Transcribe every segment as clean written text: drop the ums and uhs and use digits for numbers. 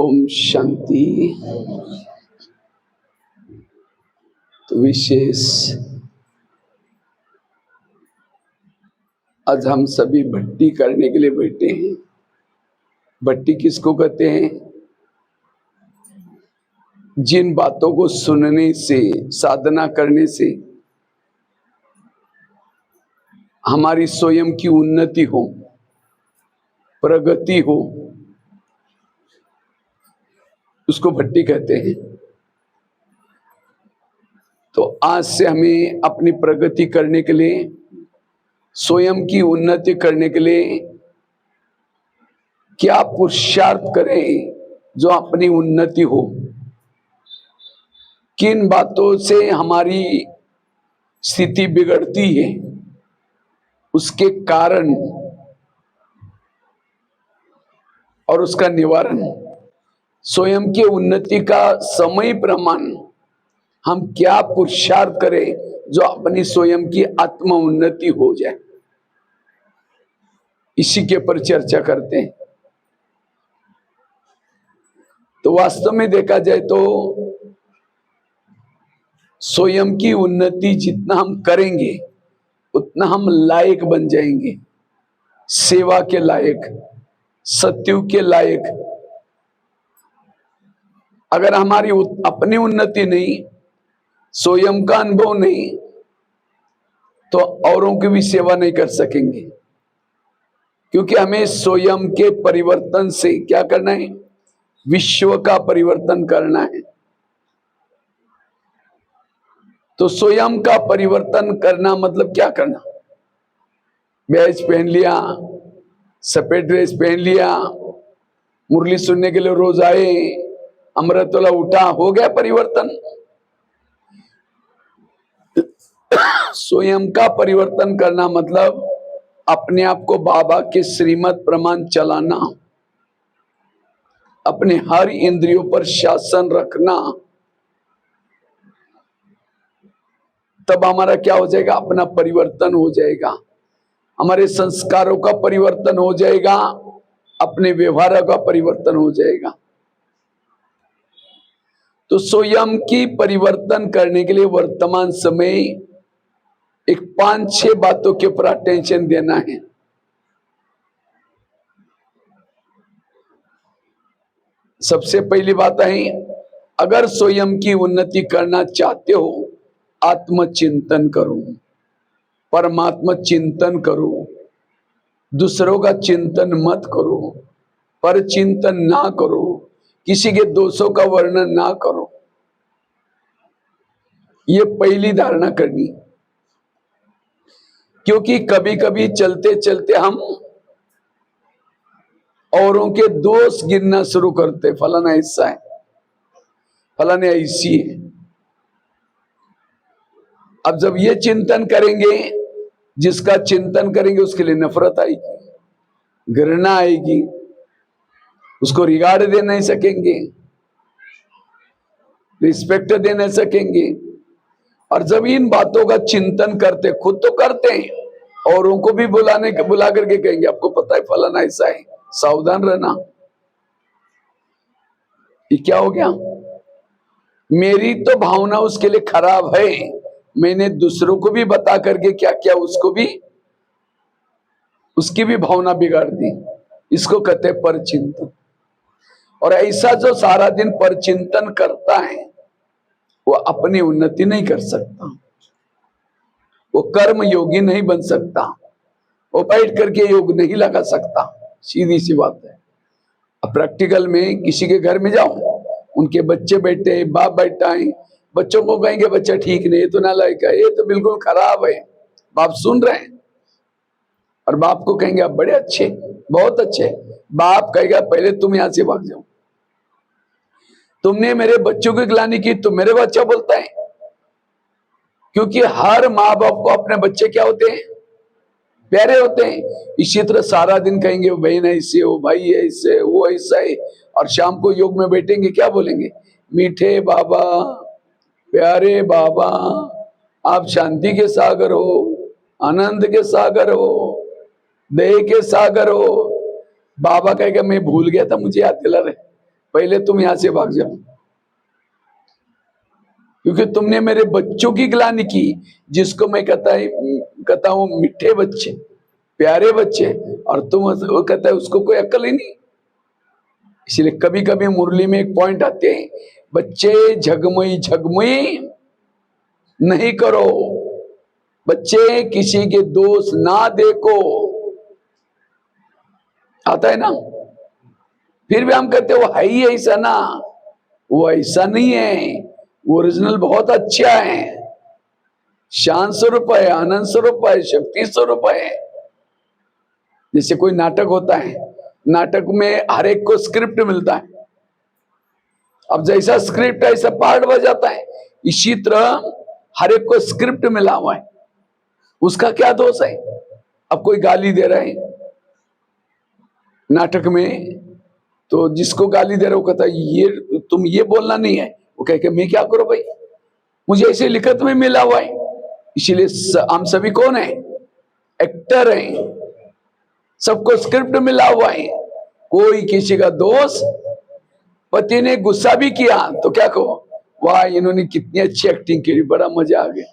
ओम शांति। तो विशेष आज हम सभी भट्टी करने के लिए बैठे हैं। भट्टी किसको कहते हैं? जिन बातों को सुनने से, साधना करने से हमारी स्वयं की उन्नति हो, प्रगति हो, उसको भट्टी कहते हैं। तो आज से हमें अपनी प्रगति करने के लिए, स्वयं की उन्नति करने के लिए क्या पुरुषार्थ करें जो अपनी उन्नति हो। किन बातों से हमारी स्थिति बिगड़ती है, उसके कारण और उसका निवारण, स्वयं की उन्नति का समय प्रमाण हम क्या पुरुषार्थ करें जो अपनी स्वयं की आत्म उन्नति हो जाए, इसी के पर चर्चा करते हैं। तो वास्तव में देखा जाए तो स्वयं की उन्नति जितना हम करेंगे उतना हम लायक बन जाएंगे, सेवा के लायक, सत्युग के लायक। अगर हमारी अपनी उन्नति नहीं, स्वयं का अनुभव नहीं, तो औरों की भी सेवा नहीं कर सकेंगे। क्योंकि हमें स्वयं के परिवर्तन से क्या करना है? विश्व का परिवर्तन करना है। तो स्वयं का परिवर्तन करना मतलब क्या करना? बैज पहन लिया, सफेद ड्रेस पहन लिया, मुरली सुनने के लिए रोज आए, अमृत वाला उठा, हो गया परिवर्तन? स्वयं का परिवर्तन करना मतलब अपने आप को बाबा के श्रीमत प्रमाण चलाना, अपने हर इंद्रियों पर शासन रखना। तब हमारा क्या हो जाएगा? अपना परिवर्तन हो जाएगा, हमारे संस्कारों का परिवर्तन हो जाएगा, अपने व्यवहार का परिवर्तन हो जाएगा। तो स्वयं की परिवर्तन करने के लिए वर्तमान समय एक 5-6 बातों के ऊपर अटेंशन देना है। सबसे पहली बात है, अगर स्वयं की उन्नति करना चाहते हो, आत्मचिंतन करो, परमात्मा चिंतन करो, दूसरों का चिंतन मत करो, पर चिंतन ना करो, किसी के दोषों का वर्णन ना करो। ये पहली धारणा करनी। क्योंकि कभी कभी चलते चलते हम औरों के दोष गिनना शुरू करते, फलाना ऐसा है, फलाने ऐसी है। अब जब ये चिंतन करेंगे, जिसका चिंतन करेंगे उसके लिए नफरत आएगी, घृणा आएगी, उसको रिगार्ड दे नहीं सकेंगे, रिस्पेक्ट दे नहीं सकेंगे। और जब इन बातों का चिंतन करते, खुद तो करते हैं, औरों को भी बुला करके कहेंगे आपको पता है फलाना ऐसा है, सावधान रहना। ये क्या हो गया? मेरी तो भावना उसके लिए खराब है, मैंने दूसरों को भी बता करके क्या किया, उसको भी, उसकी भी भावना बिगाड़ दी। इसको कहते हैं परचिंतन। और ऐसा जो सारा दिन परचिंतन करता है वो अपनी उन्नति नहीं कर सकता, वो कर्म योगी नहीं बन सकता, वो बैठ करके योग नहीं लगा सकता। सीधी सी बात है। अब प्रैक्टिकल में किसी के घर में जाओ, उनके बच्चे बैठे हैं, बाप बैठा है, बच्चों को कहेंगे बच्चा ठीक नहीं, ये तो नालायक है, ये तो बिल्कुल खराब है, बाप सुन रहे हैं। और बाप को कहेंगे आप बड़े अच्छे, बहुत अच्छे। बाप कहेगा पहले तुम यहां से भाग जाओ, तुमने मेरे बच्चों की गिलानी की, तुम मेरे बच्चा बोलता है। क्योंकि हर माँ बाप को अपने बच्चे क्या होते हैं? प्यारे होते हैं। इसी तरह सारा दिन कहेंगे बहन ऐसे हो, भाई ऐसे, वो ऐसा है। और शाम को योग में बैठेंगे, क्या बोलेंगे? मीठे बाबा, प्यारे बाबा, आप शांति के सागर हो, आनंद के सागर हो, दया के सागर हो। बाबा कहेगा मैं भूल गया था, मुझे याद दिला रहे। पहले तुम यहां से भाग जाओ, क्योंकि तुमने मेरे बच्चों की ग्लानि की, जिसको मैं कहता हूं मीठे बच्चे, प्यारे बच्चे, और तुम वो कहता है उसको कोई अक्ल ही नहीं। इसलिए कभी कभी मुरली में एक पॉइंट आते हैं, बच्चे झगमुई झगमुई नहीं करो, बच्चे किसी के दोष ना देखो, आता है ना। फिर भी हम कहते वो है ही ऐसा ना, वो ऐसा नहीं है, ओरिजिनल बहुत अच्छा है, शांत स्वरूप है, आनंद स्वरूप है, शक्ति स्वरूप है। जैसे कोई नाटक होता है, नाटक में हर एक को स्क्रिप्ट मिलता है, अब जैसा स्क्रिप्ट है ऐसा पार्ट बजाता है, इसी तरह हर एक को स्क्रिप्ट मिला हुआ है, उसका क्या दोष है। अब कोई गाली दे रहा है नाटक में, तो जिसको गाली दे रहा है वो कहता है ये तुम ये बोलना नहीं है, वो कह के मैं क्या करूं भाई, मुझे ऐसे लिखत में मिला हुआ है। इसीलिए हम सभी कौन है, एक्टर हैं, सबको स्क्रिप्ट मिला हुआ है, कोई किसी का दोष। पति ने गुस्सा भी किया तो क्या कहो, वाह इन्होंने कितनी अच्छी एक्टिंग की, बड़ा मजा आ गया।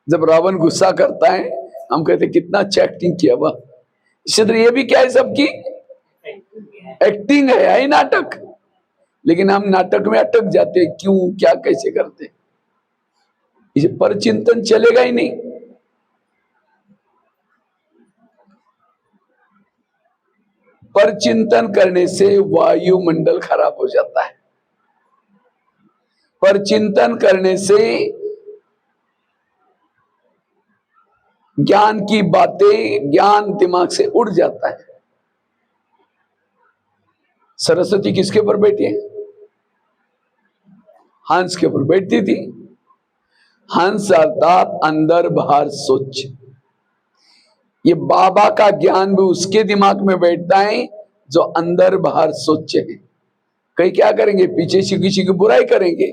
जब रावण गुस्सा करता है हम कहते कितना अच्छा एक्टिंग किया, वाह। इसी तरह ये भी क्या है, सबकी एक्टिंग है ही नाटक, लेकिन हम नाटक में अटक जाते हैं, क्यों क्या कैसे करते, इसे पर चिंतन चलेगा ही नहीं। पर चिंतन करने से वायुमंडल खराब हो जाता है, पर चिंतन करने से ज्ञान की बातें, ज्ञान दिमाग से उड़ जाता है। सरस्वती किसके ऊपर बैठी है, हंस के ऊपर बैठती थी। हंस अर्थात अंदर बाहर सोच, ये बाबा का ज्ञान भी उसके दिमाग में बैठता है जो अंदर बाहर सोचे है। कई क्या करेंगे, पीछे से किसी की बुराई करेंगे,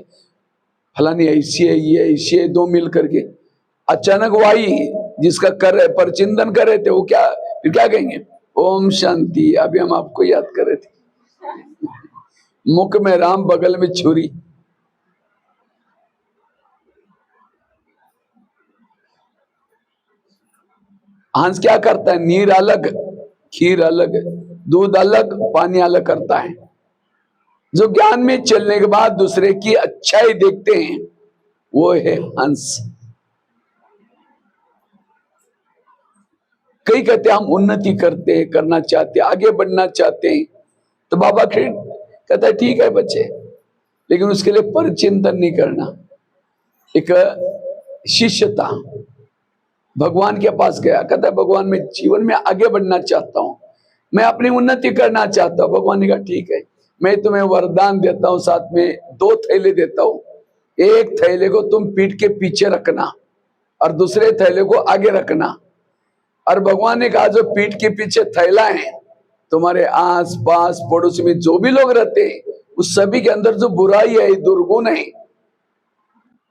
फलानी ऐसी है, ये ऐसी है, दो मिल करके अचानक वाई जिसका कर रहे पर चिंतन कर रहे थे, वो क्या फिर क्या कहेंगे, ओम शांति, अभी हम आपको याद कर रहे थे, मुख में राम बगल में छुरी। हंस क्या करता है, नीर अलग खीर अलग, दूध अलग पानी अलग करता है। जो ज्ञान में चलने के बाद दूसरे की अच्छाई देखते हैं वो है हंस। कई कहते हम उन्नति करते करना चाहते, आगे बढ़ना चाहते हैं, तो बाबा खिड़ कहता है ठीक है बच्चे, लेकिन उसके लिए पर चिंतन नहीं करना। एक शिष्य था, भगवान के पास गया, कहता है भगवान मैं जीवन में आगे बढ़ना चाहता हूं, मैं अपनी उन्नति करना चाहता हूं। भगवान ने कहा ठीक है, मैं तुम्हें वरदान देता हूं, साथ में 2 थैले देता हूं, एक थैले को तुम पीठ के पीछे रखना और दूसरे थैले को आगे रखना। और भगवान ने कहा जो पीठ के पीछे थैला है, तुम्हारे आस पास पड़ोस में जो भी लोग रहते हैं उस सभी के अंदर जो बुराई है, दुर्गुण है,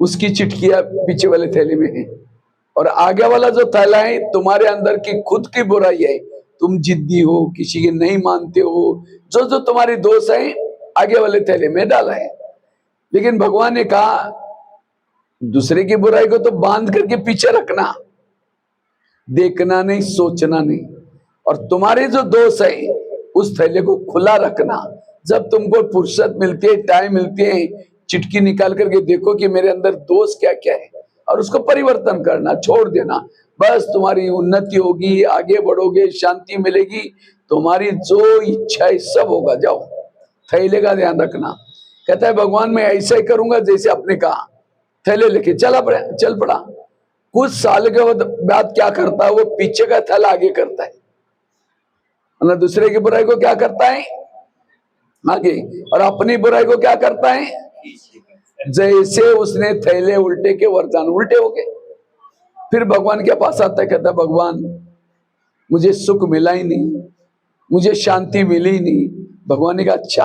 उसकी चिटकियां पीछे वाले थैले में है। और आगे वाला जो थैला है तुम्हारे अंदर की खुद की बुराई है, तुम जिद्दी हो, किसी की नहीं मानते हो, जो जो तुम्हारी दोष है आगे वाले थैले में डाला है। लेकिन भगवान ने कहा दूसरे की बुराई को तो बांध करके पीछे रखना, देखना नहीं, सोचना नहीं, और तुम्हारे जो दोष है उस थैले को खुला रखना। जब तुमको फुर्सत मिलती है, टाइम मिलती है, चिटकी निकाल करके देखो कि मेरे अंदर दोष क्या क्या है और उसको परिवर्तन करना, छोड़ देना। बस तुम्हारी उन्नति होगी, आगे बढ़ोगे, शांति मिलेगी, तुम्हारी जो इच्छा है सब होगा। जाओ, थैले का ध्यान रखना। कहता है भगवान मैं ऐसा ही करूंगा जैसे आपने कहा। थैले लेके चल पड़ा। कुछ साल के बाद क्या करता है, वो पीछे का थैला आगे करता है, मतलब दूसरे की बुराई को क्या करता है आगे, और अपनी बुराई को क्या करता है, जैसे उसने थैले उल्टे के वरदान उल्टे हो गए। फिर भगवान के पास आता है, कहता है भगवान मुझे सुख मिला ही नहीं, मुझे शांति मिली ही नहीं। भगवान ने कहा अच्छा,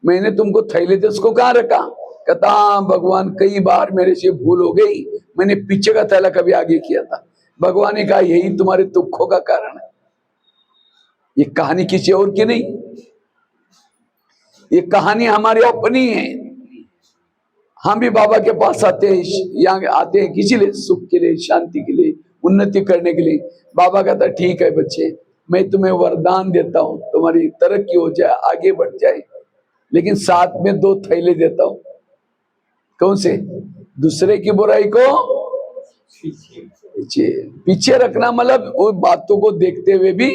मैंने तुमको थैले थे उसको कहाँ रखा? कहता भगवान कई बार मेरे से भूल हो गई, मैंने पीछे का थैला कभी आगे किया था। भगवान ने कहा यही तुम्हारे दुखों का कारण है, ये कहानी किसी और की नहीं, ये कहानी हमारी अपनी है। हम भी बाबा के पास आते हैं, यहाँ आते हैं किसी लिए, सुख के लिए, शांति के लिए, उन्नति करने के लिए। बाबा कहता है ठीक है बच्चे, मैं तुम्हें वरदान देता हूँ, तुम्हारी तरक्की हो जाए, आगे बढ़ जाए, लेकिन साथ में 2 थैले देता हूँ। कौन से? दूसरे की बुराई को पीछे रखना, मतलब वो बातों को देखते हुए भी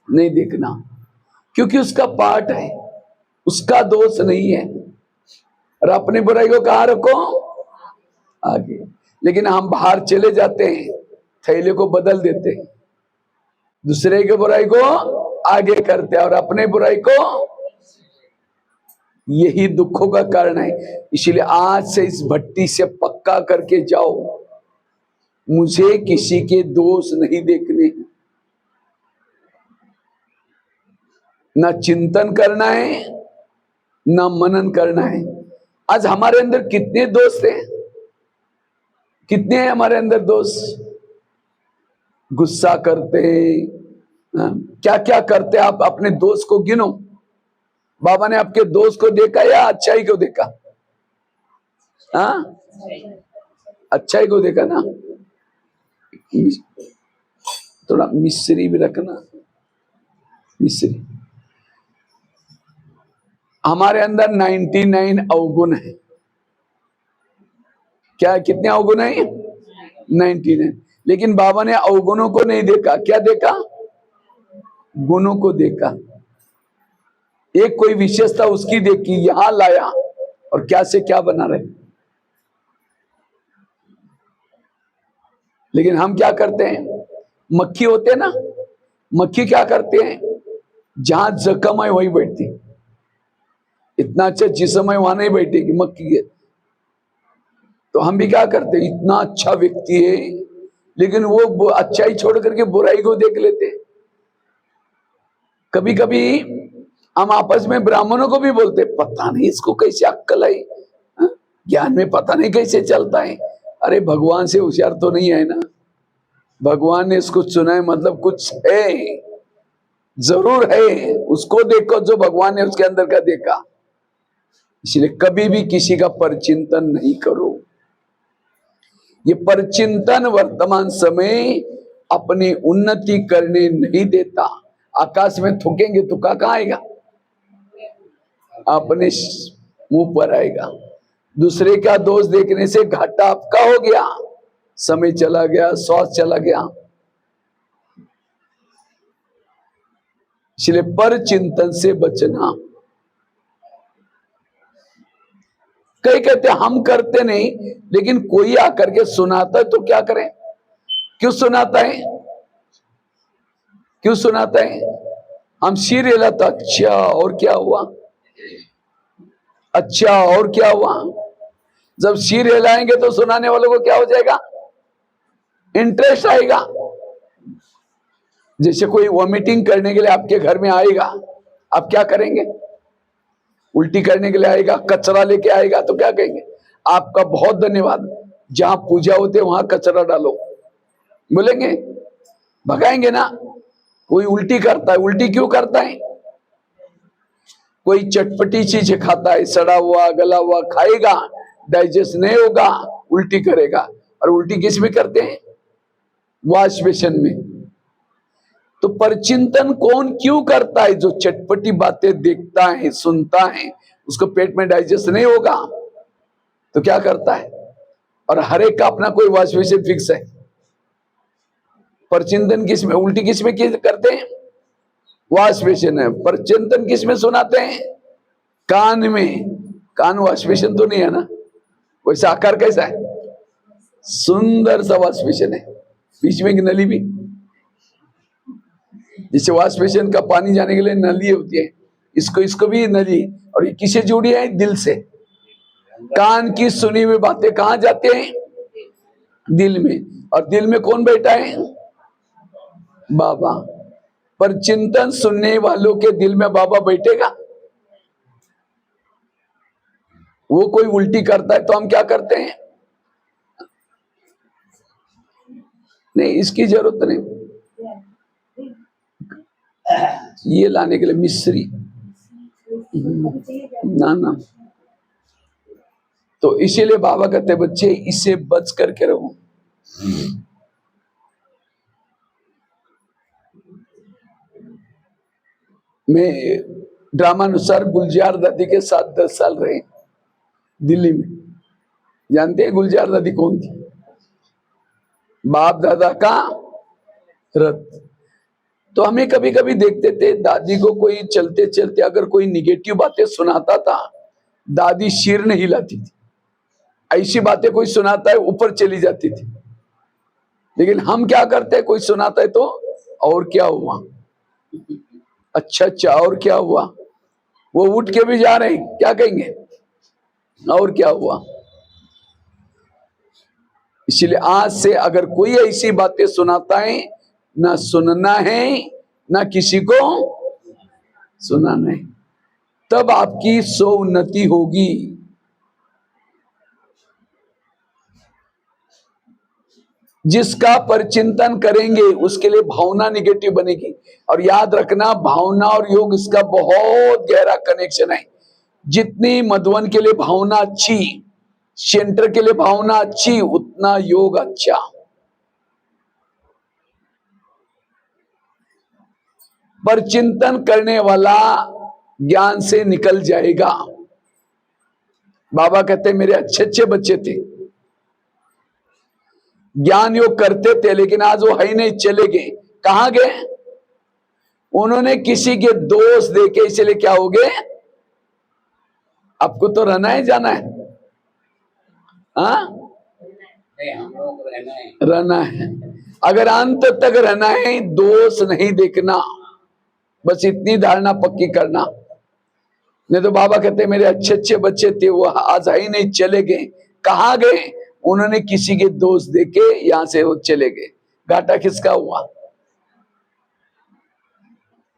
नहीं देखना, क्योंकि उसका पार्ट है, उसका दोष नहीं है। और अपनी बुराई को कहाँ रखो? आगे। लेकिन हम बाहर चले जाते हैं, थैले को बदल देते हैं, दूसरे की बुराई को आगे करते हैं और अपने बुराई को, यही दुखों का कारण है। इसलिए आज से इस भट्टी से पक्का करके जाओ, मुझे किसी के दोष नहीं देखने, ना चिंतन करना है, ना मनन करना है। आज हमारे अंदर कितने दोष हैं, कितने हैं हमारे अंदर दोष? गुस्सा करते हैं, क्या क्या करते हैं। आप अपने दोस्त को गिनो। बाबा ने आपके दोस्त को देखा या अच्छाई को देखा? हाँ, अच्छाई को देखा ना। थोड़ा मिश्री भी रखना, मिश्री। हमारे अंदर 99 अवगुण है। क्या, कितने अवगुण है? 99। लेकिन बाबा ने अवगुणों को नहीं देखा, क्या देखा? गुणों को देखा। एक कोई विशेषता उसकी देखी, यहां लाया और क्या से क्या बना रहे। लेकिन हम क्या करते हैं, मक्खी होते हैं ना, मक्खी क्या करते हैं, जहां जख्म है वहीं बैठती। इतना अच्छा जिस्म है वहां नहीं बैठेगी मक्खी के। तो हम भी क्या करते हैं, इतना अच्छा व्यक्ति है लेकिन वो अच्छाई छोड़ करके बुराई को देख लेते हैं। कभी कभी हम आपस में ब्राह्मणों को भी बोलते, पता नहीं इसको कैसे अक्कल आई, ज्ञान में पता नहीं कैसे चलता है। अरे भगवान से होशियार तो नहीं है ना, भगवान ने इसको चुना है, मतलब कुछ है, जरूर है। उसको देखो जो भगवान ने उसके अंदर का देखा। इसलिए कभी भी किसी का परचिंतन नहीं करो। ये परचिंतन वर्तमान समय अपनी उन्नति करने नहीं देता। आकाश में थूकेंगे तो कहाँ आएगा? अपने मुंह पर आएगा। दूसरे का दोष देखने से घाटा आपका हो गया, समय चला गया, स्वास्थ्य चला गया। इसलिए पर चिंतन से बचना। कई कहते हम करते नहीं, लेकिन कोई आकर के सुनाता है तो क्या करें? क्यों सुनाता है? क्यों सुनाता है? हम सिर हिलाता, अच्छा और क्या हुआ, अच्छा और क्या हुआ। जब सिर हिलाएंगे तो सुनाने वालों को क्या हो जाएगा? इंटरेस्ट आएगा। जैसे कोई वॉमिटिंग करने के लिए आपके घर में आएगा, आप क्या करेंगे? उल्टी करने के लिए आएगा, कचरा लेके आएगा तो क्या कहेंगे? आपका बहुत धन्यवाद, जहां पूजा होते वहां कचरा डालो, बोलेंगे? भगाएंगे ना। कोई उल्टी करता है, उल्टी क्यों करता है? कोई चटपटी चीज खाता है, सड़ा हुआ गला हुआ खाएगा, डाइजेस्ट नहीं होगा, उल्टी करेगा। और उल्टी किस में करते हैं? वॉश बेसिन में। तो परचिंतन कौन क्यों करता है? जो चटपटी बातें देखता है, सुनता है, उसको पेट में डाइजेस्ट नहीं होगा तो क्या करता है? और हर एक का अपना कोई वॉश बेसिन फिक्स है। परचिंतन किस में, उल्टी किस में करते हैं? वॉश बेसिन है। परचिंतन किस में सुनाते हैं? कान में। कान वॉश बेसिन तो नहीं है ना। वैसा आकार कैसा है? सुंदर सा वॉश बेसिन है, बीच में एक नली भी, जिसे वॉश बेसिन का पानी जाने के लिए नली होती है, इसको भी नली। और ये किसे जुड़ी है? दिल से। कान की सुनी हुई बातें कहां जाते हैं? दिल में। और दिल में कौन बैठा है? बाबा। पर चिंतन सुनने वालों के दिल में बाबा बैठेगा? वो कोई उल्टी करता है तो हम क्या करते हैं? नहीं, इसकी जरूरत नहीं। ये लाने के लिए मिस्री ना। तो इसीलिए बाबा कहते बच्चे इससे बच करके रहो। मैं ड्रामानुसार गुलजार दादी के साथ 10 साल रहे दिल्ली में। जानते हैं गुलजार दादी कौन थी? बाप दादा का रथ। तो हमें कभी कभी देखते थे दादी को कोई चलते चलते अगर कोई निगेटिव बातें सुनाता था, दादी सिर नहीं हिलाती थी। ऐसी बातें कोई सुनाता है ऊपर चली जाती थी। लेकिन हम क्या करते हैं, कोई सुनाता है तो और क्या हुआ, अच्छा और क्या हुआ, वो उठ के भी जा रहे हैं, क्या कहेंगे और क्या हुआ। इसलिए आज से अगर कोई ऐसी बातें सुनाता है, ना सुनना है ना किसी को सुनाना है, तब आपकी सो उन्नति होगी। जिसका परिचिंतन करेंगे उसके लिए भावना निगेटिव बनेगी। और याद रखना, भावना और योग इसका बहुत गहरा कनेक्शन है। जितनी मधुवन के लिए भावना अच्छी, सेंटर के लिए भावना अच्छी, उतना योग अच्छा। परिचिंतन करने वाला ज्ञान से निकल जाएगा। बाबा कहते मेरे अच्छे अच्छे बच्चे थे, ज्ञान योग करते थे, लेकिन आज वो है नहीं, चले गए। कहां गए? उन्होंने किसी के दोष देके, इसलिए क्या हो गए? आपको तो रहना है, जाना है, हाँ रहना है। अगर अंत तक रहना है, दोष नहीं देखना, बस इतनी धारणा पक्की करना। नहीं तो बाबा कहते मेरे अच्छे अच्छे बच्चे थे, वो आज ही नहीं, चले गए। कहां गए? उन्होंने किसी के दोष देके यहां से वो चले गए। घाटा किसका हुआ?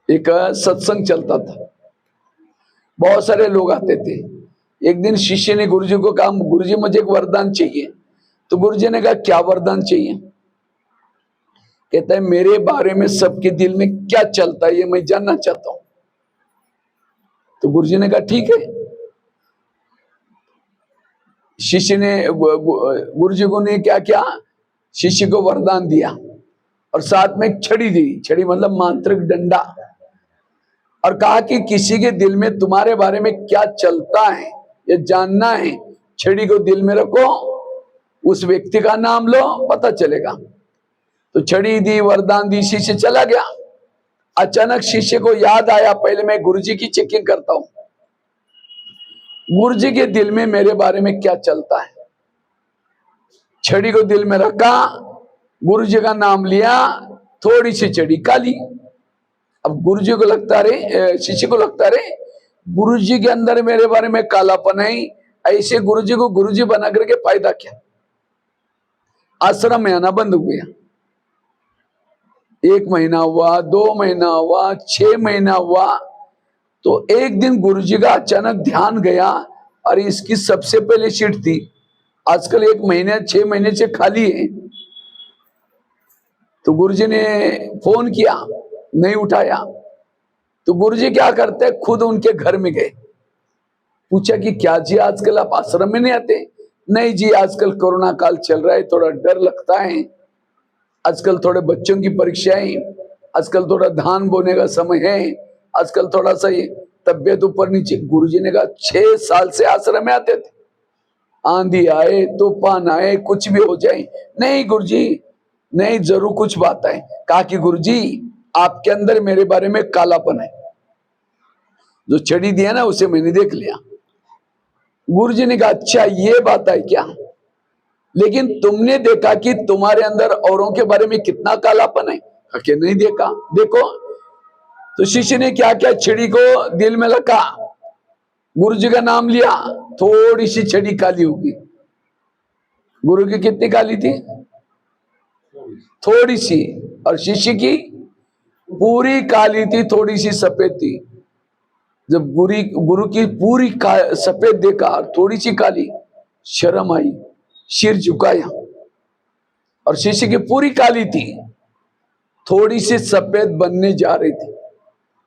एक सत्संग चलता था, बहुत सारे लोग आते थे। एक दिन शिष्य ने गुरुजी को कहा, गुरुजी मुझे एक वरदान चाहिए। तो गुरुजी ने कहा क्या वरदान चाहिए? कहता है मेरे बारे में सबके दिल में क्या चलता है ये मैं जानना चाहता हूं। तो गुरुजी ने कहा ठीक है। शिष्य ने, गुरुजी को ने क्या किया, शिष्य को वरदान दिया और साथ में एक छड़ी दी। छड़ी मतलब मांत्रिक डंडा। और कहा कि किसी के दिल में तुम्हारे बारे में क्या चलता है ये जानना है, छड़ी को दिल में रखो, उस व्यक्ति का नाम लो, पता चलेगा। तो छड़ी दी, वरदान दी, शिष्य चला गया। अचानक शिष्य को याद आया, पहले मैं गुरुजी की चेकिंग करता हूं, गुरुजी के दिल में मेरे बारे में क्या चलता है। छड़ी को दिल में रखा, गुरुजी का नाम लिया, थोड़ी सी छड़ी काली। अब गुरुजी को लगता रहे, शिष्य को लगता रहे गुरुजी के अंदर मेरे बारे में कालापन है, ऐसे गुरुजी को गुरुजी बना करके फायदा क्या। आश्रम में आना बंद हो गया। 1 महीना हुआ, 2 महीना हुआ, 6 महीना हुआ। तो एक दिन गुरुजी का अचानक ध्यान गया, अरे इसकी सबसे पहले सीट थी, आजकल 1 महीने 6 महीने से खाली है। तो गुरुजी ने फोन किया, नहीं उठाया। तो गुरुजी क्या करते, खुद उनके घर में गए, पूछा कि क्या जी आजकल आप आश्रम में नहीं आते? नहीं जी, आजकल कोरोना काल चल रहा है, थोड़ा डर लगता है, आजकल थोड़े बच्चों की परीक्षाएं, आजकल थोड़ा धान बोने का समय है, आजकल थोड़ा सा ये तबियत ऊपर नीचे। गुरुजी ने कहा 6 साल से आश्रम में आते थे, आंधी आए तूफान आए कुछ भी हो जाए, नहीं गुरुजी नहीं, जरूर कुछ बात है। कहा कि गुरुजी आपके अंदर मेरे बारे में कालापन है, जो छड़ी दिया ना उसे मैंने देख लिया। गुरुजी ने कहा अच्छा ये बात है क्या, लेकिन तुमने देखा कि तुम्हारे अंदर औरों के बारे में कितना कालापन है? कि नहीं देखा। देखो। तो शिष्य ने क्या किया, छड़ी को दिल में रखा, गुरुजी का नाम लिया, थोड़ी सी छड़ी काली होगी। गुरु की कितनी काली थी? थोड़ी सी। और शिष्य की पूरी काली थी, थोड़ी सी सफेद थी। जब गुरु की पूरी सफेद देखा, थोड़ी सी काली, शर्म आई, सिर झुकाया। और शिष्य की पूरी काली थी, थोड़ी सी सफेद बनने जा रही थी।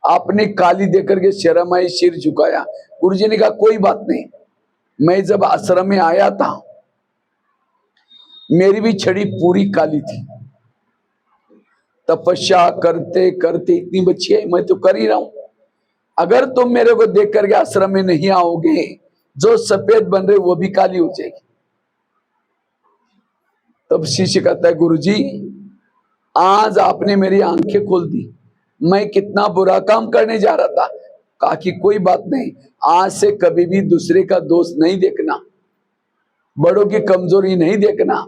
आपने काली देकर के शर्म आई, सिर झुकाया। गुरुजी ने कहा कोई बात नहीं, मैं जब आश्रम में आया था मेरी भी छड़ी पूरी काली थी। तपस्या करते करते इतनी बच्ची है, मैं तो कर ही रहा हूं। अगर तुम मेरे को देख करके आश्रम में नहीं आओगे, जो सफेद बन रहे वो भी काली हो जाएगी। तब शिष्य कहता है गुरुजी आज आपने मेरी आंखें खोल दी, मैं कितना बुरा काम करने जा रहा था। कहा कि कोई बात नहीं, आज से कभी भी दूसरे का दोष नहीं देखना, बड़ों की कमजोरी नहीं देखना।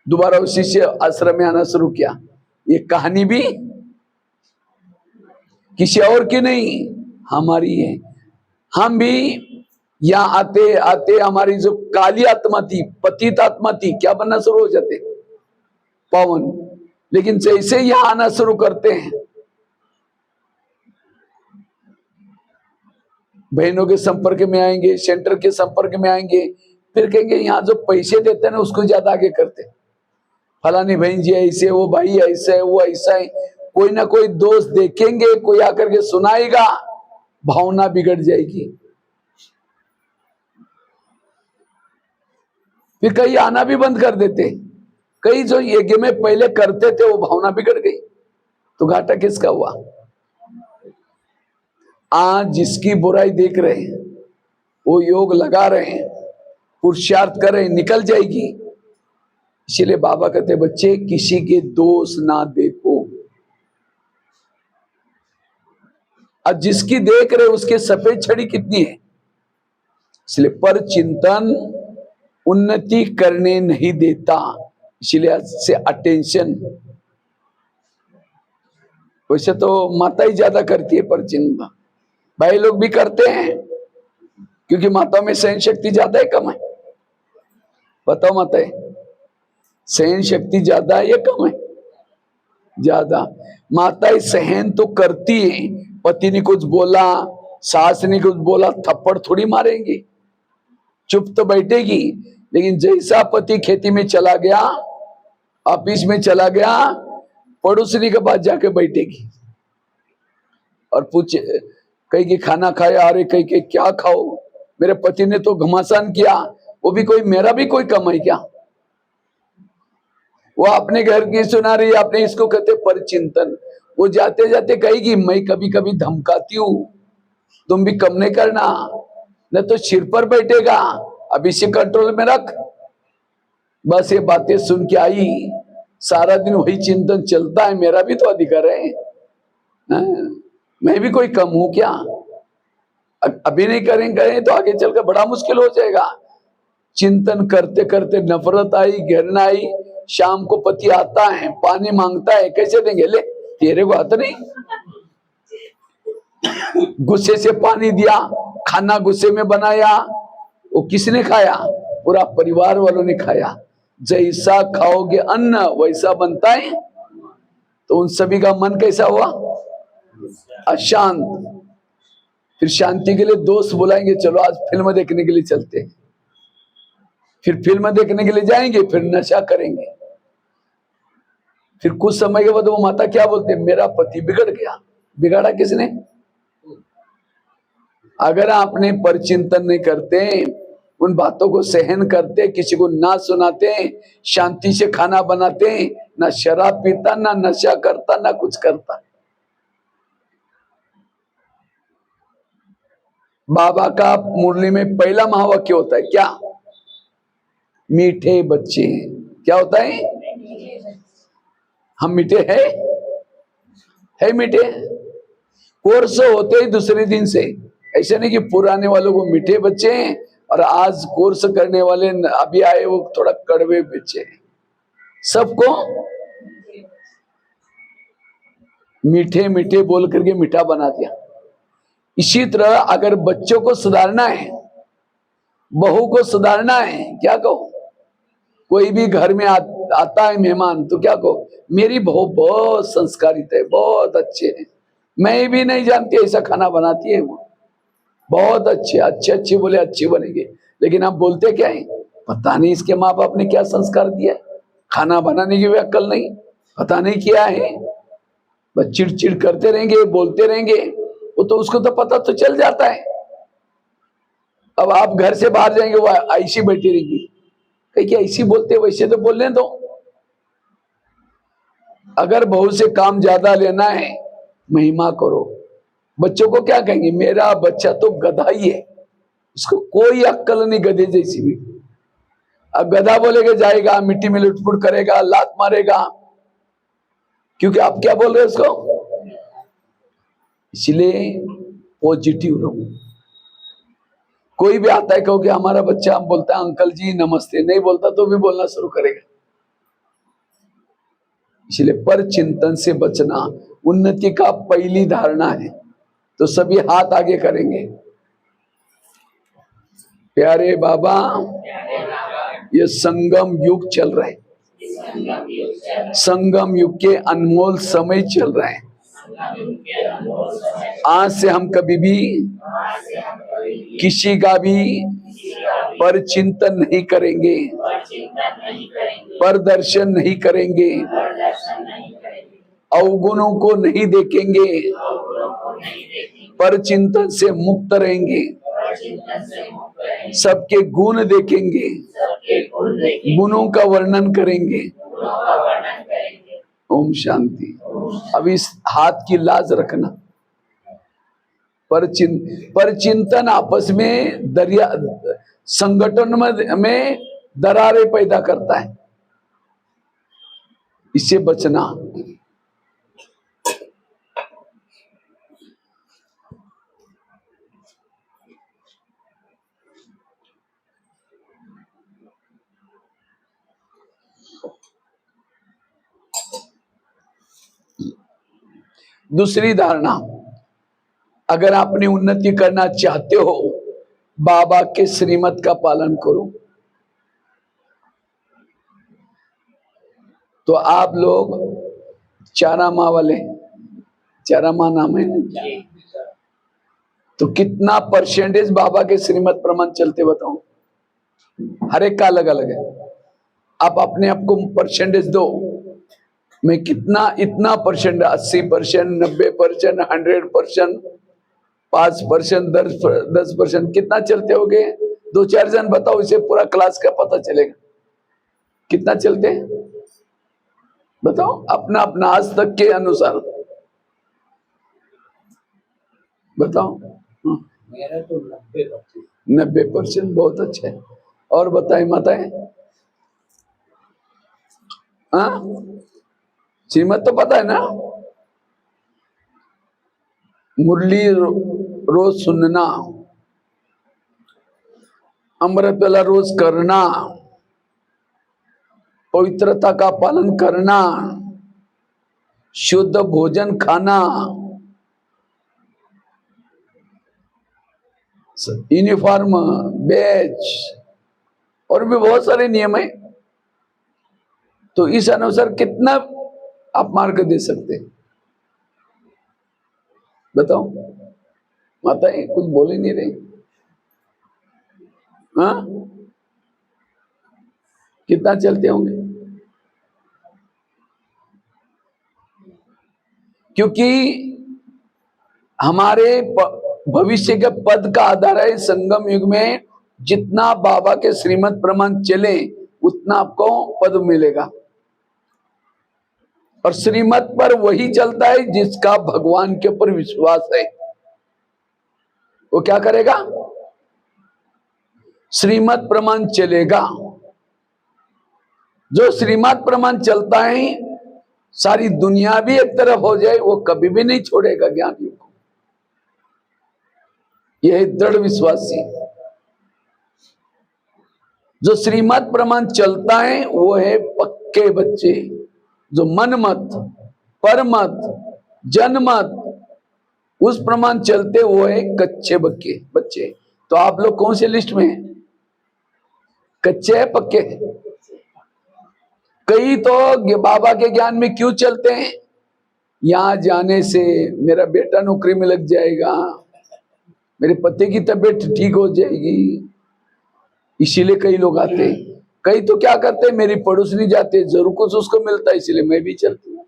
दोबारा उस शिष्य आश्रम में आना शुरू किया। ये कहानी भी किसी और की नहीं, हमारी है। हम भी यहाँ आते आते हमारी जो काली आत्मा थी, पतित आत्मा थी, क्या बनना शुरू हो जाते, पावन। लेकिन जैसे ही यहाँ आना शुरू करते हैं, बहनों के संपर्क में आएंगे, सेंटर के संपर्क में आएंगे, फिर कहेंगे यहाँ जो पैसे देते हैं ना उसको ज्यादा आगे करते, फलानी बहन जी ऐसे, वो भाई ऐसा है, वो ऐसा है। कोई ना कोई दोस्त देखेंगे, कोई आकर के सुनाएगा, भावना बिगड़ जाएगी। फिर कई आना भी बंद कर देते। कई जो यज्ञ में पहले करते थे वो भावना बिगड़ गई, तो घाटा किसका हुआ। आज जिसकी बुराई देख रहे हैं वो योग लगा रहे हैं, पुरुषार्थ कर रहे हैं, निकल जाएगी। इसलिए बाबा कहते बच्चे किसी के दोष ना देखो, अब जिसकी देख रहे उसके सफेद छड़ी कितनी है। इसलिए पर चिंतन उन्नति करने नहीं देता, इसलिए से अटेंशन। वैसे तो माता ही ज्यादा करती है पर चिंतन, भाई लोग भी करते हैं क्योंकि माता में सहन शक्ति ज्यादा है कम है, बताओ माता है सहन शक्ति ज्यादा है या कम है, ज्यादा। माता सहन तो करती है, पति ने कुछ बोला, सास ने कुछ बोला, थप्पड़ थोड़ी मारेंगी, चुप तो बैठेगी। लेकिन जैसा पति खेती में चला गया, ऑफिस में चला गया, पड़ोसनी के पास जाके बैठेगी और पूछे, कहीं की खाना खाया, अरे कहीं के क्या खाओ, मेरे पति ने तो घमासान किया, वो भी कोई, मेरा भी कोई कम है क्या। वो अपने घर की सुना रही है, अपने इसको कहते परचिंतन। वो जाते जाते कहेगी मैं कभी कभी धमकाती हूं, तुम भी कम नहीं करना, न तो सिर पर बैठेगा, अब इसे कंट्रोल में रख। बस ये बातें सुन के आई, सारा दिन वही चिंतन चलता है, मेरा भी तो अधिकार है, मैं भी कोई कम हूं क्या। अभी नहीं करेंगे तो आगे चलकर बड़ा मुश्किल हो जाएगा। चिंतन करते करते नफरत आई, घृणा आई। शाम को पति आता है, पानी मांगता है, कैसे देंगे, ले तेरे को आता नहीं। गुस्से से पानी दिया, खाना गुस्से में बनाया, वो किसने खाया, पूरा परिवार वालों ने खाया। जैसा खाओगे अन्न वैसा बनता है। तो उन सभी का मन कैसा हुआ, अशांत। फिर शांति के लिए दोस्त बुलाएंगे, चलो आज फिल्म देखने के लिए चलते हैं। फिर फिल्म देखने के लिए जाएंगे, फिर नशा करेंगे। फिर कुछ समय के बाद वो माता क्या बोलते, मेरा पति बिगड़ गया। बिगाड़ा किसने। अगर आपने परचिंतन नहीं करते, उन बातों को सहन करते, किसी को ना सुनाते, शांति से खाना बनाते, ना शराब पीता, ना नशा करता, ना कुछ करता। बाबा का मुरली में पहला महावाक्य होता है क्या, मीठे बच्चे। क्या होता है, हम मीठे है मीठे। कोर्स होते ही दूसरे दिन से, ऐसे नहीं कि पुराने वालों को मीठे बच्चे हैं और आज कोर्स करने वाले अभी आए वो थोड़ा कड़वे बच्चे हैं। सबको मीठे मीठे बोल करके मीठा बना दिया। इसी तरह अगर बच्चों को सुधारना है, बहू को सुधारना है, क्या कहो, कोई भी घर में आता है मेहमान तो क्या कहो, मेरी बहू बहुत संस्कारित है, बहुत अच्छे है, मैं भी नहीं जानती ऐसा खाना बनाती है, वो बहुत अच्छे अच्छे बोले अच्छे बनेंगे। लेकिन आप बोलते क्या है, पता नहीं इसके माँ बाप ने क्या संस्कार दिया, खाना बनाने की भी अक्ल नहीं, पता नहीं क्या है। बस चिड़चिड़ करते रहेंगे, बोलते रहेंगे, वो तो उसको तो पता तो चल जाता है। अब आप घर से बाहर जाएंगे, वो ऐसी बैठी रहेगी, कहीं कि ऐसी बोलते वैसे तो बोलने दो। अगर बहू से काम ज्यादा लेना है, महिमा करो। बच्चों को क्या कहेंगे, मेरा बच्चा तो गधा ही है, उसको कोई अक्ल नहीं, गधे जैसी भी। अब गधा बोलेगा, जाएगा मिट्टी में लुटपुट करेगा, लात मारेगा, क्योंकि आप क्या बोल रहे हैं उसको। इसलिए पॉजिटिव रहो। कोई भी आता है, कहो कि हमारा बच्चा बोलता है अंकल जी नमस्ते, नहीं बोलता तो भी बोलना शुरू करेगा। इसलिए पर चिंतन से बचना उन्नति का पहली धारणा है। तो सभी हाथ आगे करेंगे। प्यारे बाबा, ये संगम युग चल रहा है, संगम युग के अनमोल समय चल रहे हैं। आज से हम कभी भी किसी का भी पर चिंतन नहीं करेंगे, पर दर्शन नहीं करेंगे, अवगुणों को नहीं देखेंगे, पर चिंतन से मुक्त रहेंगे, सबके गुण देखेंगे, गुणों का वर्णन करेंगे। ओम शांति। अब इस हाथ की लाज रखना। पर चिंतन आपस में दरिया संगठन में दरारें पैदा करता है, इससे बचना। दूसरी धारणा, अगर आपने उन्नति करना चाहते हो, बाबा के श्रीमत का पालन करो। तो आप लोग चारा माँ वाले, चारा माँ नाम है ना, तो कितना परसेंटेज बाबा के श्रीमत प्रमाण चलते बताओ। हर एक का अलग अलग है। आप अपने आप को परसेंटेज दो, मैं कितना, इतना परसेंट, 80%, 90%, 100%, 5%, 10%, कितना चलते होगे। 2-4 जन बताओ, इसे पूरा क्लास का पता चलेगा कितना चलते हैं। बताओ अपना अपना आज तक के अनुसार बताओ। मेरा तो 90%। 90%, बहुत अच्छा है। और बताए माताएं, हाँ श्रीमत तो पता है ना। मुरली रोज सुनना, अमृत वाला रोज करना, पवित्रता का पालन करना, शुद्ध भोजन खाना, यूनिफॉर्म, बैच, और भी बहुत सारे नियम है। तो इस अनुसार कितना आप मार्ग दे सकते हैं बताओ। माताएं कुछ बोल ही नहीं रही, हाँ कितना चलते होंगे। क्योंकि हमारे भविष्य के पद का आधार है संगम युग में, जितना बाबा के श्रीमत प्रमाण चले उतना आपको पद मिलेगा। और श्रीमत पर वही चलता है जिसका भगवान के ऊपर विश्वास है। वो क्या करेगा, श्रीमत प्रमाण चलेगा। जो श्रीमत प्रमाण चलता है, सारी दुनिया भी एक तरफ हो जाए, वो कभी भी नहीं छोड़ेगा ज्ञान युग को। यह दृढ़ विश्वासी। जो श्रीमत प्रमाण चलता है वो है पक्के बच्चे। जो मन मत, पर मत, जन मत, उस प्रमाण चलते वो है कच्चे बच्चे। तो आप लोग कौन से लिस्ट में हैं, कच्चे है पक्के है? कई तो बाबा के ज्ञान में क्यों चलते हैं, यहां जाने से मेरा बेटा नौकरी में लग जाएगा, मेरे पति की तबीयत ठीक हो जाएगी, इसीलिए कई लोग आते हैं। कई तो क्या करते हैं, मेरी पड़ोसनी जाते जरूर कुछ उसको मिलता है इसलिए मैं भी चलती हूँ।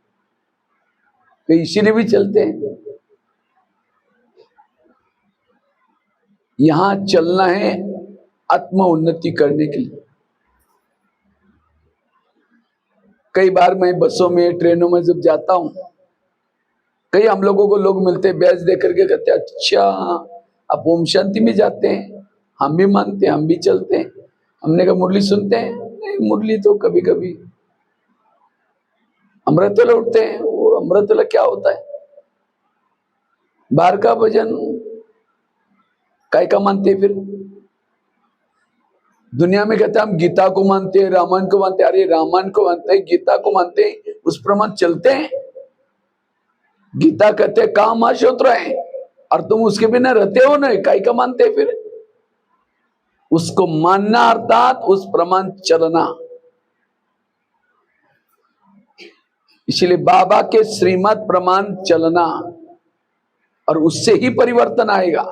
तो इसीलिए भी चलते हैं। यहां चलना है आत्म उन्नति करने के लिए। कई बार मैं बसों में, ट्रेनों में जब जाता हूं, कई हम लोगों को लोग मिलते, बैच दे करके कहते हैं अच्छा आप ओम शांति में जाते हैं, हम भी मानते हैं, हम भी चलते हैं। हमने कहा मुरली सुनते हैं? नहीं, मुरली तो कभी कभी। अमृतवेला उठते हैं? वो अमृतवेला क्या होता है? बाहर का भजन काय का मानते हैं? फिर दुनिया में कहते हैं हम गीता को मानते हैं, रामायण को मानते हैं। अरे रामायण को मानते हैं, गीता को मानते हैं, उस प्रमाण चलते हैं। गीता कहते हैं काम आशोत्र है, और तुम उसके बिना रहते हो ना, काय का मानते हैं? फिर उसको मानना अर्थात उस प्रमाण चलना। इसलिए बाबा के श्रीमत प्रमाण चलना, और उससे ही परिवर्तन आएगा।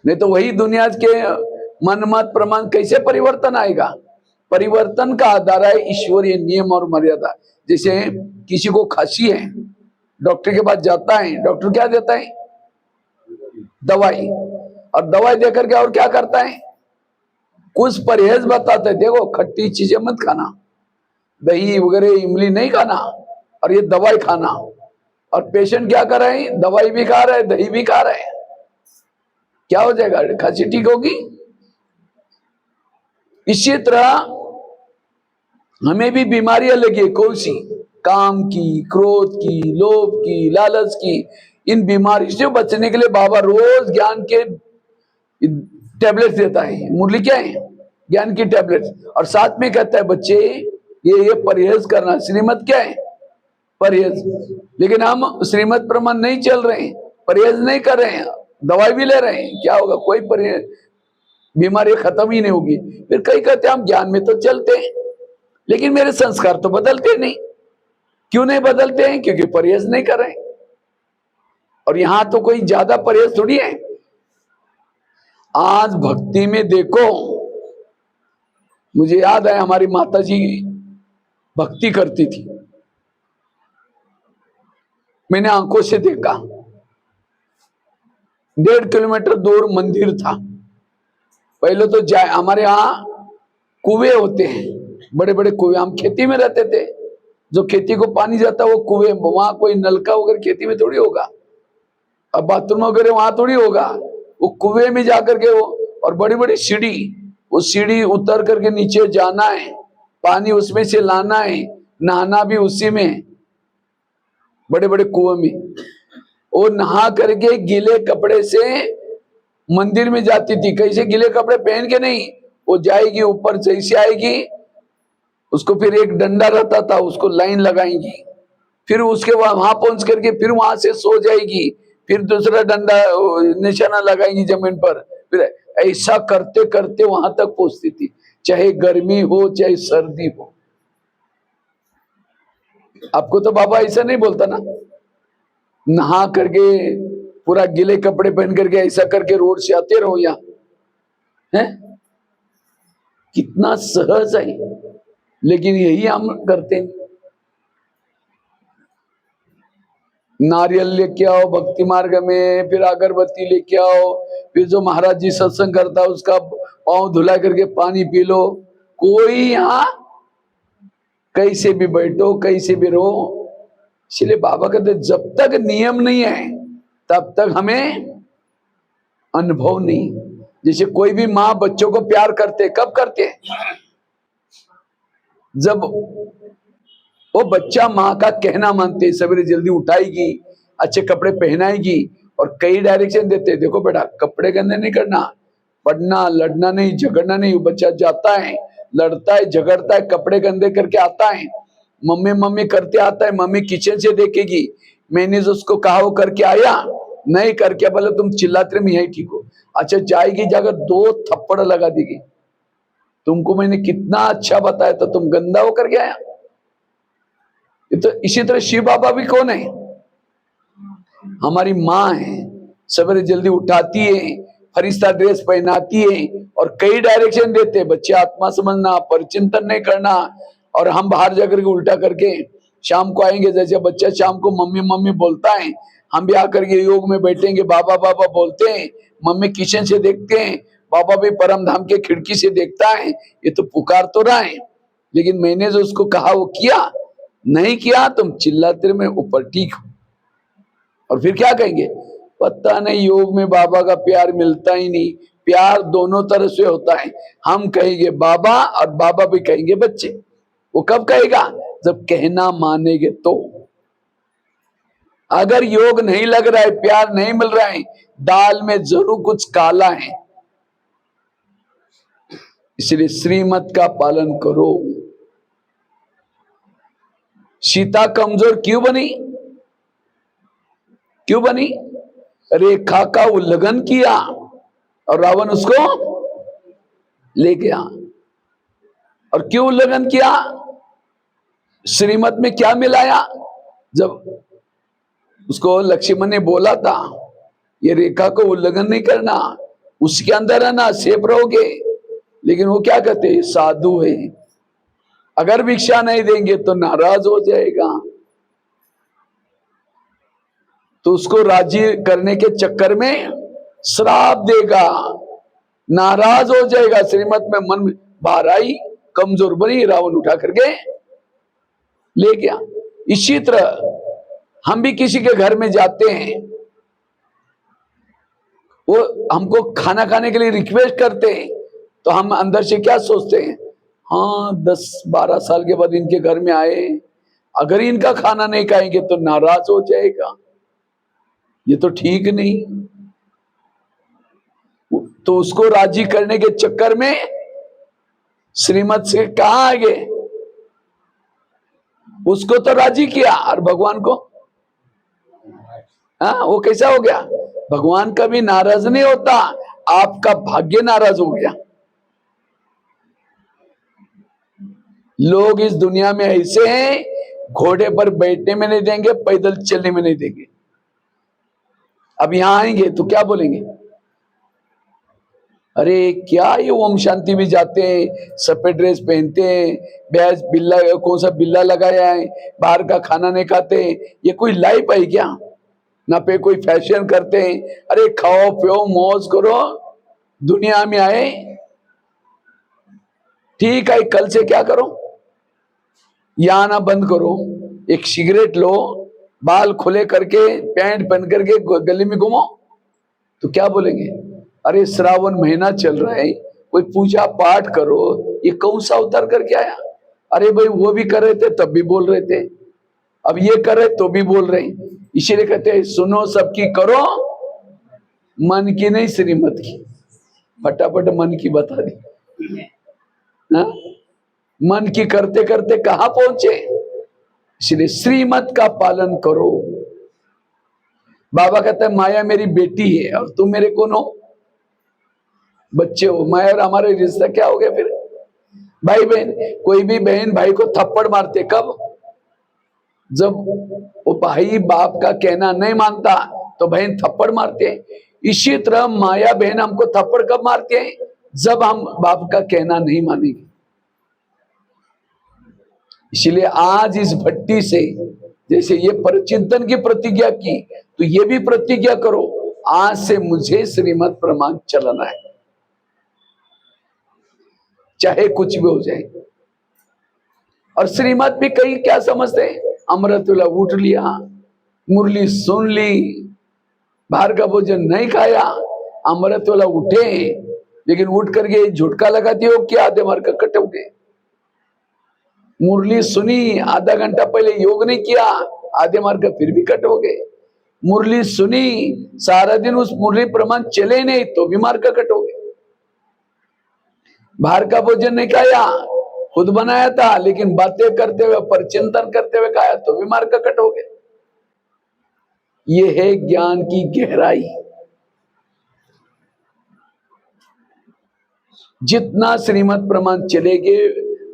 नहीं तो वही दुनिया के मनमत प्रमाण कैसे परिवर्तन आएगा? परिवर्तन का आधार है ईश्वरीय नियम और मर्यादा। जैसे किसी को खांसी है, डॉक्टर के पास जाता है, डॉक्टर क्या देता है? दवाई। और दवाई देकर के और क्या करता है? कुछ परहेज बताते हैं, देखो खट्टी चीजें मत खाना, दही वगैरह इमली नहीं खाना, और ये दवाई खाना। और पेशेंट क्या कर रहे हैं? दवाई भी खा रहे हैं, दही भी खा रहे हैं। क्या हो जाएगा? खांसी ठीक होगी? इसी तरह हमें भी बीमारियां लगी, कौन सी? काम की, क्रोध की, लोभ की, लालच की। इन बीमारी से बचने के लिए बाबा रोज ज्ञान के टैबलेट्स देता है। मुरली क्या है? ज्ञान की टैबलेट्स। और साथ में कहता है बच्चे ये परहेज करना। श्रीमत क्या है? परहेज। लेकिन हम श्रीमत प्रमाण नहीं चल रहे हैं, परहेज नहीं कर रहे हैं, दवाई भी ले रहे हैं। क्या होगा? कोई परहेज, बीमारी खत्म ही नहीं होगी। फिर कई कहते हैं हम ज्ञान में तो चलते हैं, लेकिन मेरे संस्कार तो बदलते नहीं। क्यों नहीं बदलते हैं? क्योंकि परहेज नहीं कर रहे हैं। और यहां तो कोई ज्यादा परहेज थोड़ी है। आज भक्ति में देखो, मुझे याद है हमारी माता जी भक्ति करती थी, मैंने आंखों से देखा। 1.5 किलोमीटर दूर मंदिर था। पहले तो जाए, हमारे यहाँ कुएं होते हैं, बड़े बड़े कुएं। हम खेती में रहते थे, जो खेती को पानी जाता है वो कुएं। वहां कोई नलका वगैरह खेती में थोड़ी होगा, अब बाथरूम वगैरह वहां थोड़ी होगा। वो कुएं में जाकर के वो, और बड़ी बड़ी सीढ़ी, वो सीढ़ी उतर करके नीचे जाना है, पानी उसमें से लाना है, नहाना भी उसी में, बड़े बड़े कुएं में। वो नहा करके गीले कपड़े से मंदिर में जाती थी। कैसे? गीले कपड़े पहन के नहीं, वो जाएगी ऊपर से ऐसे आएगी, उसको फिर एक डंडा रहता था, उसको लाइन लगाएंगी, फिर उसके बाद वहां पहुंच करके फिर वहां से सो जाएगी, फिर दूसरा डंडा निशाना लगाएंगी जमीन पर, फिर ऐसा करते करते वहां तक पहुंचती थी, चाहे गर्मी हो चाहे सर्दी हो। आपको तो बाबा ऐसा नहीं बोलता ना, नहा करके पूरा गीले कपड़े पहन करके ऐसा करके रोड से आते रहो यहाँ, है कितना सहज है। लेकिन यही हम करते हैं। नारियल लेके आओ भक्ति मार्ग में, फिर अगरबत्ती लेके आओ, फिर जो महाराज जी सत्संग करता है उसका पांव धुला करके पानी पी लो। कोई यहाँ कैसे भी बैठो, कैसे भी रहो। इसलिए बाबा कहते जब तक नियम नहीं है तब तक हमें अनुभव नहीं। जैसे कोई भी माँ बच्चों को प्यार करते, कब करते? जब वो बच्चा माँ का कहना मानते, सवेरे जल्दी उठाएगी, अच्छे कपड़े पहनाएगी, और कई डायरेक्शन देते, देखो बेटा कपड़े गंदे नहीं करना, पढ़ना, लड़ना नहीं, झगड़ना नहीं। वो बच्चा जाता है, लड़ता है, झगड़ता है, कपड़े गंदे करके आता है, मम्मी मम्मी करते आता है, मम्मी किचन से देखेगी, मैंने जो उसको कहा वो करके आया, नहीं करके बोले तुम चिल्लाते रहे, मैं यही ठीक हो। अच्छा जाएगी, जाकर 2 थप्पड़ लगा देगी, तुमको मैंने कितना अच्छा बताया था, तुम गंदा होकर के आया। तो इसी तरह शिव बाबा भी कौन है? हमारी माँ है। सवेरे जल्दी उठाती है, फरिश्ता ड्रेस पहनाती है, और कई डायरेक्शन देते हैं, बच्चे आत्मा समझना, परिचिंतन नहीं करना, और हम बाहर जाकर के उल्टा करके शाम को आएंगे, जैसे बच्चा शाम को मम्मी मम्मी बोलता है, हम भी आकर के योग में बैठेंगे, बाबा बाबा बोलते हैं, मम्मी किचन से देखते हैं, बाबा भी परम धाम के खिड़की से देखता है, ये तो पुकार तो रहा है, लेकिन मैंने जो उसको कहा वो किया नहीं किया, तुम चिल्लाते रहे, मैं ऊपर ठीक हूं। और फिर क्या कहेंगे, पता नहीं योग में बाबा का प्यार मिलता ही नहीं। प्यार दोनों तरफ से होता है, हम कहेंगे बाबा और बाबा भी कहेंगे बच्चे। वो कब कहेगा, जब कहना मानेंगे तो। अगर योग नहीं लग रहा है, प्यार नहीं मिल रहा है, दाल में जरूर कुछ काला है। इसलिए श्रीमत का पालन करो। सीता कमजोर क्यों बनी, क्यों बनी, रेखा का उल्लंघन किया और रावण उसको ले गया। और क्यों उल्लंघन किया, श्रीमत में क्या मिलाया, जब उसको लक्ष्मण ने बोला था ये रेखा को उल्लंघन नहीं करना, उसके अंदर है ना सेफ रहोगे, लेकिन वो क्या कहते, साधु है, अगर भिक्षा नहीं देंगे तो नाराज हो जाएगा, तो उसको राजी करने के चक्कर में श्राप देगा, नाराज हो जाएगा। श्रीमत में मन में बाहर आई, कमजोर बनी, रावण उठा करके ले गया। इसी तरह हम भी किसी के घर में जाते हैं, वो हमको खाना खाने के लिए रिक्वेस्ट करते हैं, तो हम अंदर से क्या सोचते हैं, हाँ 10-12 साल के बाद इनके घर में आए, अगर इनका खाना नहीं खाएंगे तो नाराज हो जाएगा, ये तो ठीक नहीं। तो उसको राजी करने के चक्कर में श्रीमत से कहा आगे, उसको तो राजी किया और भगवान को, हाँ वो कैसा हो गया, भगवान कभी नाराज नहीं होता, आपका भाग्य नाराज हो गया। लोग इस दुनिया में ऐसे हैं, घोड़े पर बैठने में नहीं देंगे, पैदल चलने में नहीं देंगे। अब यहां आएंगे तो क्या बोलेंगे, अरे क्या ये ओम शांति भी जाते हैं, सफेद ड्रेस पहनते हैं, बैज बिल्ला कौन सा बिल्ला लगाया है, बाहर का खाना नहीं खाते, ये कोई लाइफ है क्या, ना पे कोई फैशन करते हैं। अरे खाओ पियो मौज करो, दुनिया में आए, ठीक है, कल से क्या करो, यहाँ आना बंद करो, एक सिगरेट लो, बाल खुले करके पैंट पहन करके गली में घूमो, तो क्या बोलेंगे, अरे श्रावण महीना चल रहा है, कोई पूजा पाठ करो, ये कौन सा अवतार करके आया। अरे भाई वो भी कर रहे थे तब भी बोल रहे थे, अब ये कर रहे तो भी बोल रहे हैं। इसीलिए कहते हैं सुनो सबकी करो, मन की नहीं श्रीमत की। फटाफट मन की बता दी, हाँ? मन की करते करते कहां पहुंचे। इसलिए श्रीमत का पालन करो। बाबा कहते हैं माया मेरी बेटी है और तुम मेरे कौन हो, बच्चे हो। माया और हमारे रिश्ता क्या हो गया फिर, भाई बहन। कोई भी बहन भाई को थप्पड़ मारते कब, जब वो भाई बाप का कहना नहीं मानता तो बहन थप्पड़ मारते हैं। इसी तरह माया बहन हमको थप्पड़ कब मारते हैं, जब हम बाप का कहना नहीं मानेंगे। इसलिए आज इस भट्टी से जैसे ये परचिंतन की प्रतिज्ञा की, तो ये भी प्रतिज्ञा करो, आज से मुझे श्रीमत प्रमाण चलना है, चाहे कुछ भी हो जाए। और श्रीमत भी कई क्या समझते हैं, अमृत वाला उठ लिया, मुरली सुन ली, बाहर का भोजन नहीं खाया, अमृत वाला उठे, लेकिन उठ करके झुटका लगाते हो क्या, आधे मार का कट उठे। मुरली सुनी, आधा घंटा पहले योग नहीं किया, आधे मार का फिर भी कट हो गए। मुरली सुनी, सारा दिन उस मुरली प्रमाण चले नहीं तो भी मार का कट हो गए। बाहर का भोजन नहीं खाया, खुद बनाया था, लेकिन बातें करते हुए परचिंतन करते हुए खाया तो भी मार का कट हो गए। ये है ज्ञान की गहराई। जितना श्रीमत प्रमाण चलेंगे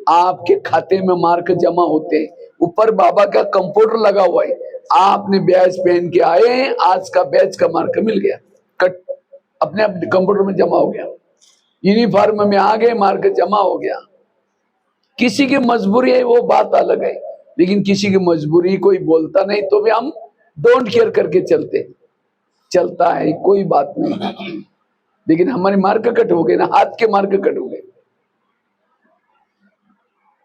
आपके खाते में मार्क जमा होते हैं। ऊपर बाबा का कंप्यूटर लगा हुआ है, आपने बैच पहन के आए हैं, आज का बैच का मार्क मिल गया, कट अपने कंप्यूटर में जमा हो गया। यूनिफॉर्म में आ गए, मार्क जमा हो गया। किसी की मजबूरी है वो बात अलग है, लेकिन किसी की मजबूरी, कोई बोलता नहीं तो भी हम डोंट केयर करके चलता है, कोई बात नहीं। लेकिन हमारे मार्ग कट हो गए ना, हाथ के मार्ग कट हो गए।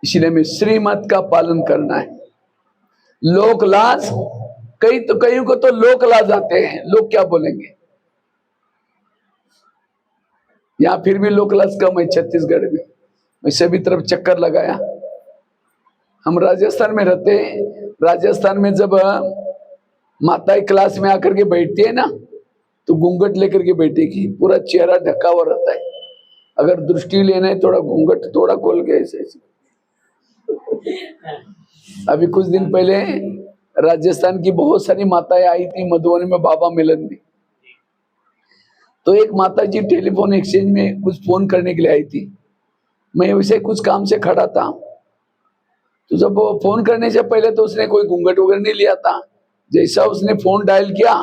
इसलिए हमें श्रीमत का पालन करना है। लोक लाज, कईयों को तो लोक लाज आते हैं, लोग क्या बोलेंगे। यहाँ फिर भी लोक लाज कम है छत्तीसगढ़ में। मैं सभी तरफ चक्कर लगाया। हम राजस्थान में रहते हैं। राजस्थान में जब माता क्लास में आकर के बैठती है ना, तो घूंघट लेकर के बैठेगी, पूरा चेहरा ढका हुआ रहता है। अगर दृष्टि लेना है थोड़ा घूंघट थोड़ा खोल के ऐसे। अभी कुछ दिन पहले राजस्थान की बहुत सारी माताएं आई थी मधुबनी में बाबा मिलन में। तो एक माता जी टेलीफोन एक्सचेंज में कुछ फोन करने के लिए आई थी। मैं वैसे कुछ काम से खड़ा था, तो जब वो फोन करने से पहले तो उसने कोई घूंघट वगैरह नहीं लिया था। जैसा उसने फोन डायल किया,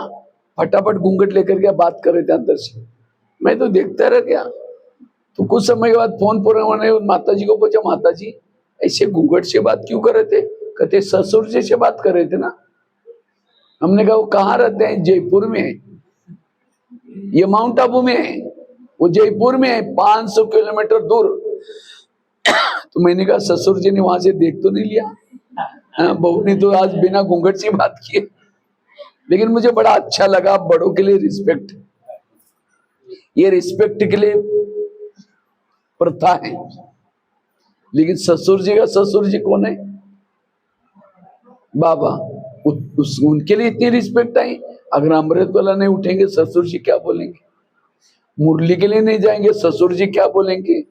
फटाफट घूंघट लेकर के बात कर रहे थे अंदर से। मैं तो देखता रह गया। तो कुछ समय के बाद फोन पूरा होने माता जी को पूछा, माता जी ऐसे घूंघट से बात क्यों कर रहे थे। कहते ससुर जी से बात कर रहे थे ना। हमने कहा वो कहाँ रहते हैं। जयपुर में। ये माउंट आबू में है, वो जयपुर में है, 500 किलोमीटर दूर। तो मैंने कहा ससुर जी ने वहां से देख तो नहीं लिया। बहू ने तो आज बिना घूंघट से बात की। लेकिन मुझे बड़ा अच्छा लगा। बड़ों के लिए रिस्पेक्ट, ये रिस्पेक्ट के लिए प्रथा है। लेकिन ससुर जी का ससुर जी कौन है, बाबा। उनके लिए इतनी रिस्पेक्ट आई। अगर अमृत वाला नहीं उठेंगे ससुर जी क्या बोलेंगे। मुरली के लिए नहीं जाएंगे ससुर जी क्या बोलेंगे।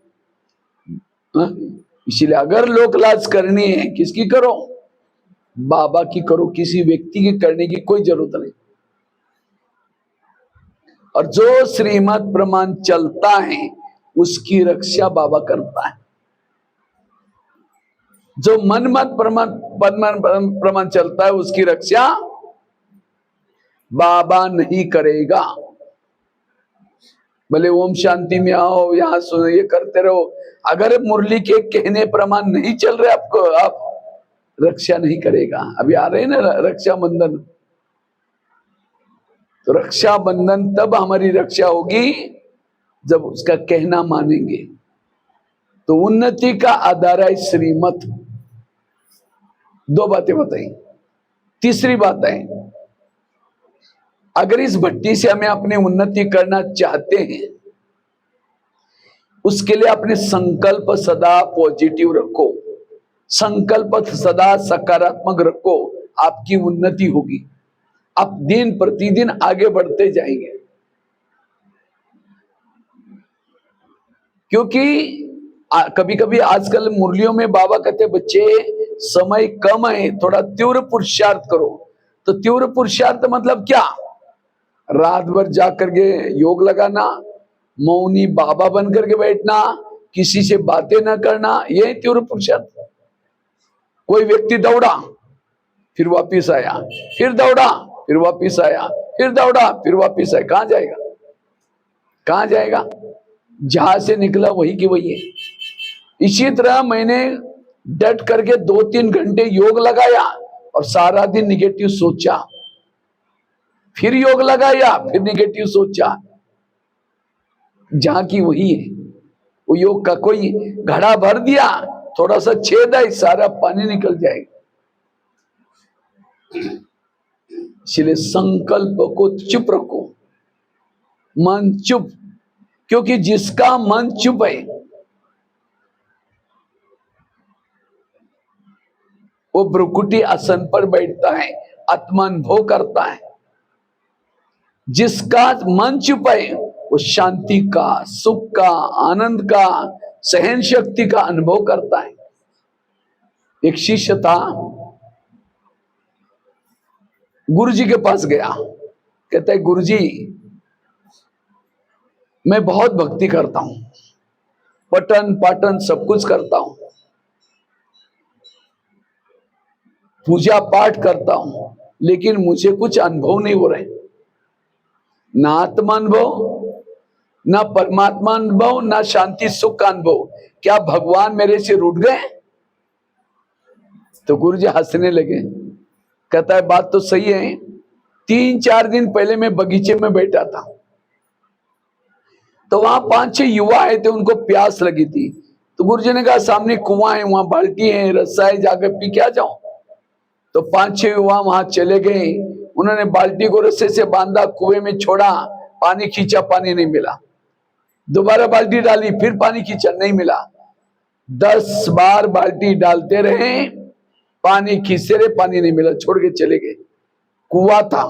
इसलिए अगर लोक लाज करनी है, किसकी करो, बाबा की करो, किसी व्यक्ति की करने की कोई जरूरत नहीं। और जो श्रीमत प्रमाण चलता है उसकी रक्षा बाबा करता है। जो मनमत प्रमाण चलता है उसकी रक्षा बाबा नहीं करेगा। भले ओम शांति में आओ, यहाँ सुनो, ये करते रहो, अगर मुरली के कहने प्रमाण नहीं चल रहे आपको, आप रक्षा नहीं करेगा। अभी आ रहे हैं ना रक्षा बंधन। तो रक्षा बंधन तब हमारी रक्षा होगी जब उसका कहना मानेंगे। तो उन्नति का आधार है श्रीमत। दो बातें बताई। तीसरी बात है, अगर इस भट्टी से हमें अपनी उन्नति करना चाहते हैं, उसके लिए अपने संकल्प सदा पॉजिटिव रखो, संकल्प सदा सकारात्मक रखो, आपकी उन्नति होगी। आप दिन प्रतिदिन आगे बढ़ते जाएंगे। क्योंकि कभी कभी आजकल मुरलियों में बाबा कहते बच्चे समय कम है, थोड़ा तीव्र पुरुषार्थ करो। तो तीव्र पुरुषार्थ मतलब क्या, रात भर जाकर के योग लगाना, मौनी बाबा बन करके बैठना, किसी से बातें ना करना, यही तीव्र पुरुषार्थ। कोई व्यक्ति दौड़ा फिर वापिस आया, फिर दौड़ा फिर वापिस आया, फिर दौड़ा फिर वापिस आया, कहां जाएगा, कहां जाएगा। जहां से निकला वही की वही है। इसी तरह मैंने डट करके 2-3 घंटे योग लगाया और सारा दिन निगेटिव सोचा, फिर योग लगाया, फिर निगेटिव सोचा, जहां की वही है। वो योग का कोई घड़ा भर दिया, थोड़ा सा छेद है, सारा पानी निकल जाएगा। इसलिए संकल्प को चुप रखो, मन चुप। क्योंकि जिसका मन चुप है वो भ्रुकुटी आसन पर बैठता है, आत्मानुभव करता है। जिसका मन चुप है वो शांति का, सुख का, आनंद का, सहन शक्ति का अनुभव करता है। एक शिष्य था, गुरुजी के पास गया, कहता है गुरुजी मैं बहुत भक्ति करता हूं, पठन पाठन सब कुछ करता हूं, पूजा पाठ करता हूं, लेकिन मुझे कुछ अनुभव नहीं हो रहे, ना आत्मा अनुभव, ना परमात्मा अनुभव, ना शांति सुख का अनुभव। क्या भगवान मेरे से रूठ गए। तो गुरुजी हंसने लगे। कहता है बात तो सही है, 3-4 दिन पहले मैं बगीचे में बैठा था, तो वहां 5-6 युवा आए थे, उनको प्यास लगी थी। तो गुरुजी ने कहा सामने कुआं है, वहां बाल्टी है, रस्सा है, जाकर पी के आ जाओ। तो 5-6 युवा वहां चले गए, उन्होंने बाल्टी को रस्से से बांधा, कुएं में छोड़ा, पानी खींचा, पानी नहीं मिला। दोबारा बाल्टी डाली, फिर पानी खींचा, नहीं मिला। 10 बार बाल्टी डालते रहे, पानी खींचते रहे, पानी नहीं मिला, छोड़ के चले गए। कुआं था,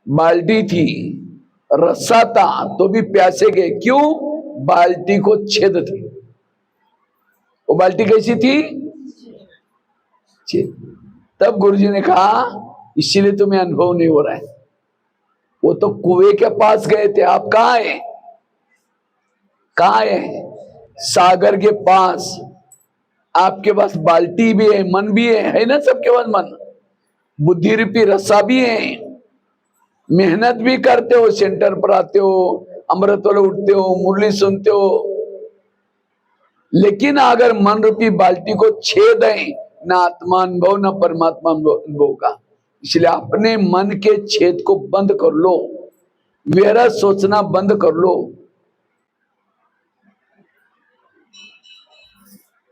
बाल्टी थी, रस्सा था, तो भी प्यासे गए। क्यों? बाल्टी को छेद थी। वो बाल्टी कैसी थी? छेद। तब गुरुजी ने कहा इसीलिए तुम्हें अनुभव नहीं हो रहा है। वो तो कुएं के पास गए थे, आप कहाँ है? कहाँ है? सागर के पास। आपके पास बाल्टी भी है, मन भी है ना? सबके पास मन, बुद्धि रूपी रस्सा भी है। मेहनत भी करते हो, सेंटर पर आते हो, अमृत वाले उठते हो, मुरली सुनते हो, लेकिन अगर मन रूपी बाल्टी को छेद है, ना आत्मा अनुभव ना परमात्मा अनुभव का। इसलिए अपने मन के छेद को बंद कर लो, व्यर्थ सोचना बंद कर लो।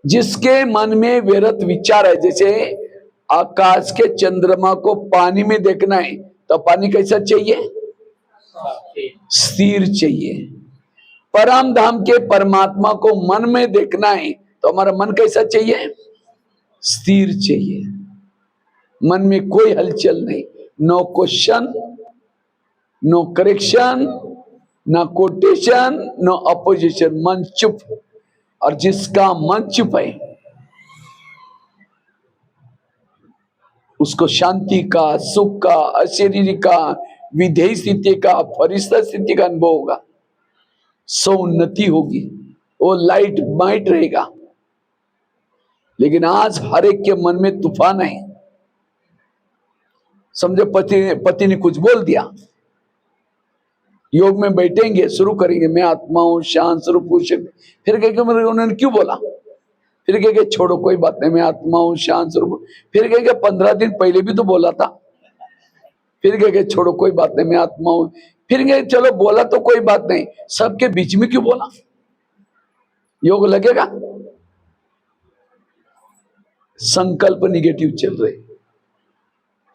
जिसके मन में व्यर्थ विचार है, जैसे आकाश के चंद्रमा को पानी में देखना है, तो पानी कैसा चाहिए? स्थिर चाहिए। परम धाम के परमात्मा को मन में देखना है, तो हमारा मन कैसा चाहिए? स्थिर चाहिए। मन में कोई हलचल नहीं, नो क्वेश्चन, नो करेक्शन, ना कोटेशन, नो अपोजिशन, मन चुप। और जिसका मन चुप है उसको शांति का, सुख का, अशरीरी का, विधेय स्थिति का, फरिश्ता स्थिति का अनुभव होगा। सो उन्नति होगी, वो लाइट माइट रहेगा। लेकिन आज हर एक के मन में तूफान है। समझो पति ने कुछ बोल दिया, योग में बैठेंगे, शुरू करेंगे, मैं आत्मा हूं, शांत स्वरूप हूं, फिर कहेंगे उन्होंने क्यों बोला? फिर कहेंगे छोड़ो कोई बात नहीं, मैं आत्मा हूं, शांत स्वरूप। फिर कहेंगे 15 दिन पहले भी तो बोला था। फिर कहेंगे छोड़ो कोई बात नहीं, मैं आत्मा हूं। फिर कहेंगे चलो बोला तो कोई बात नहीं, सबके बीच में क्यों बोला? योग लगेगा? संकल्प निगेटिव चल रहे,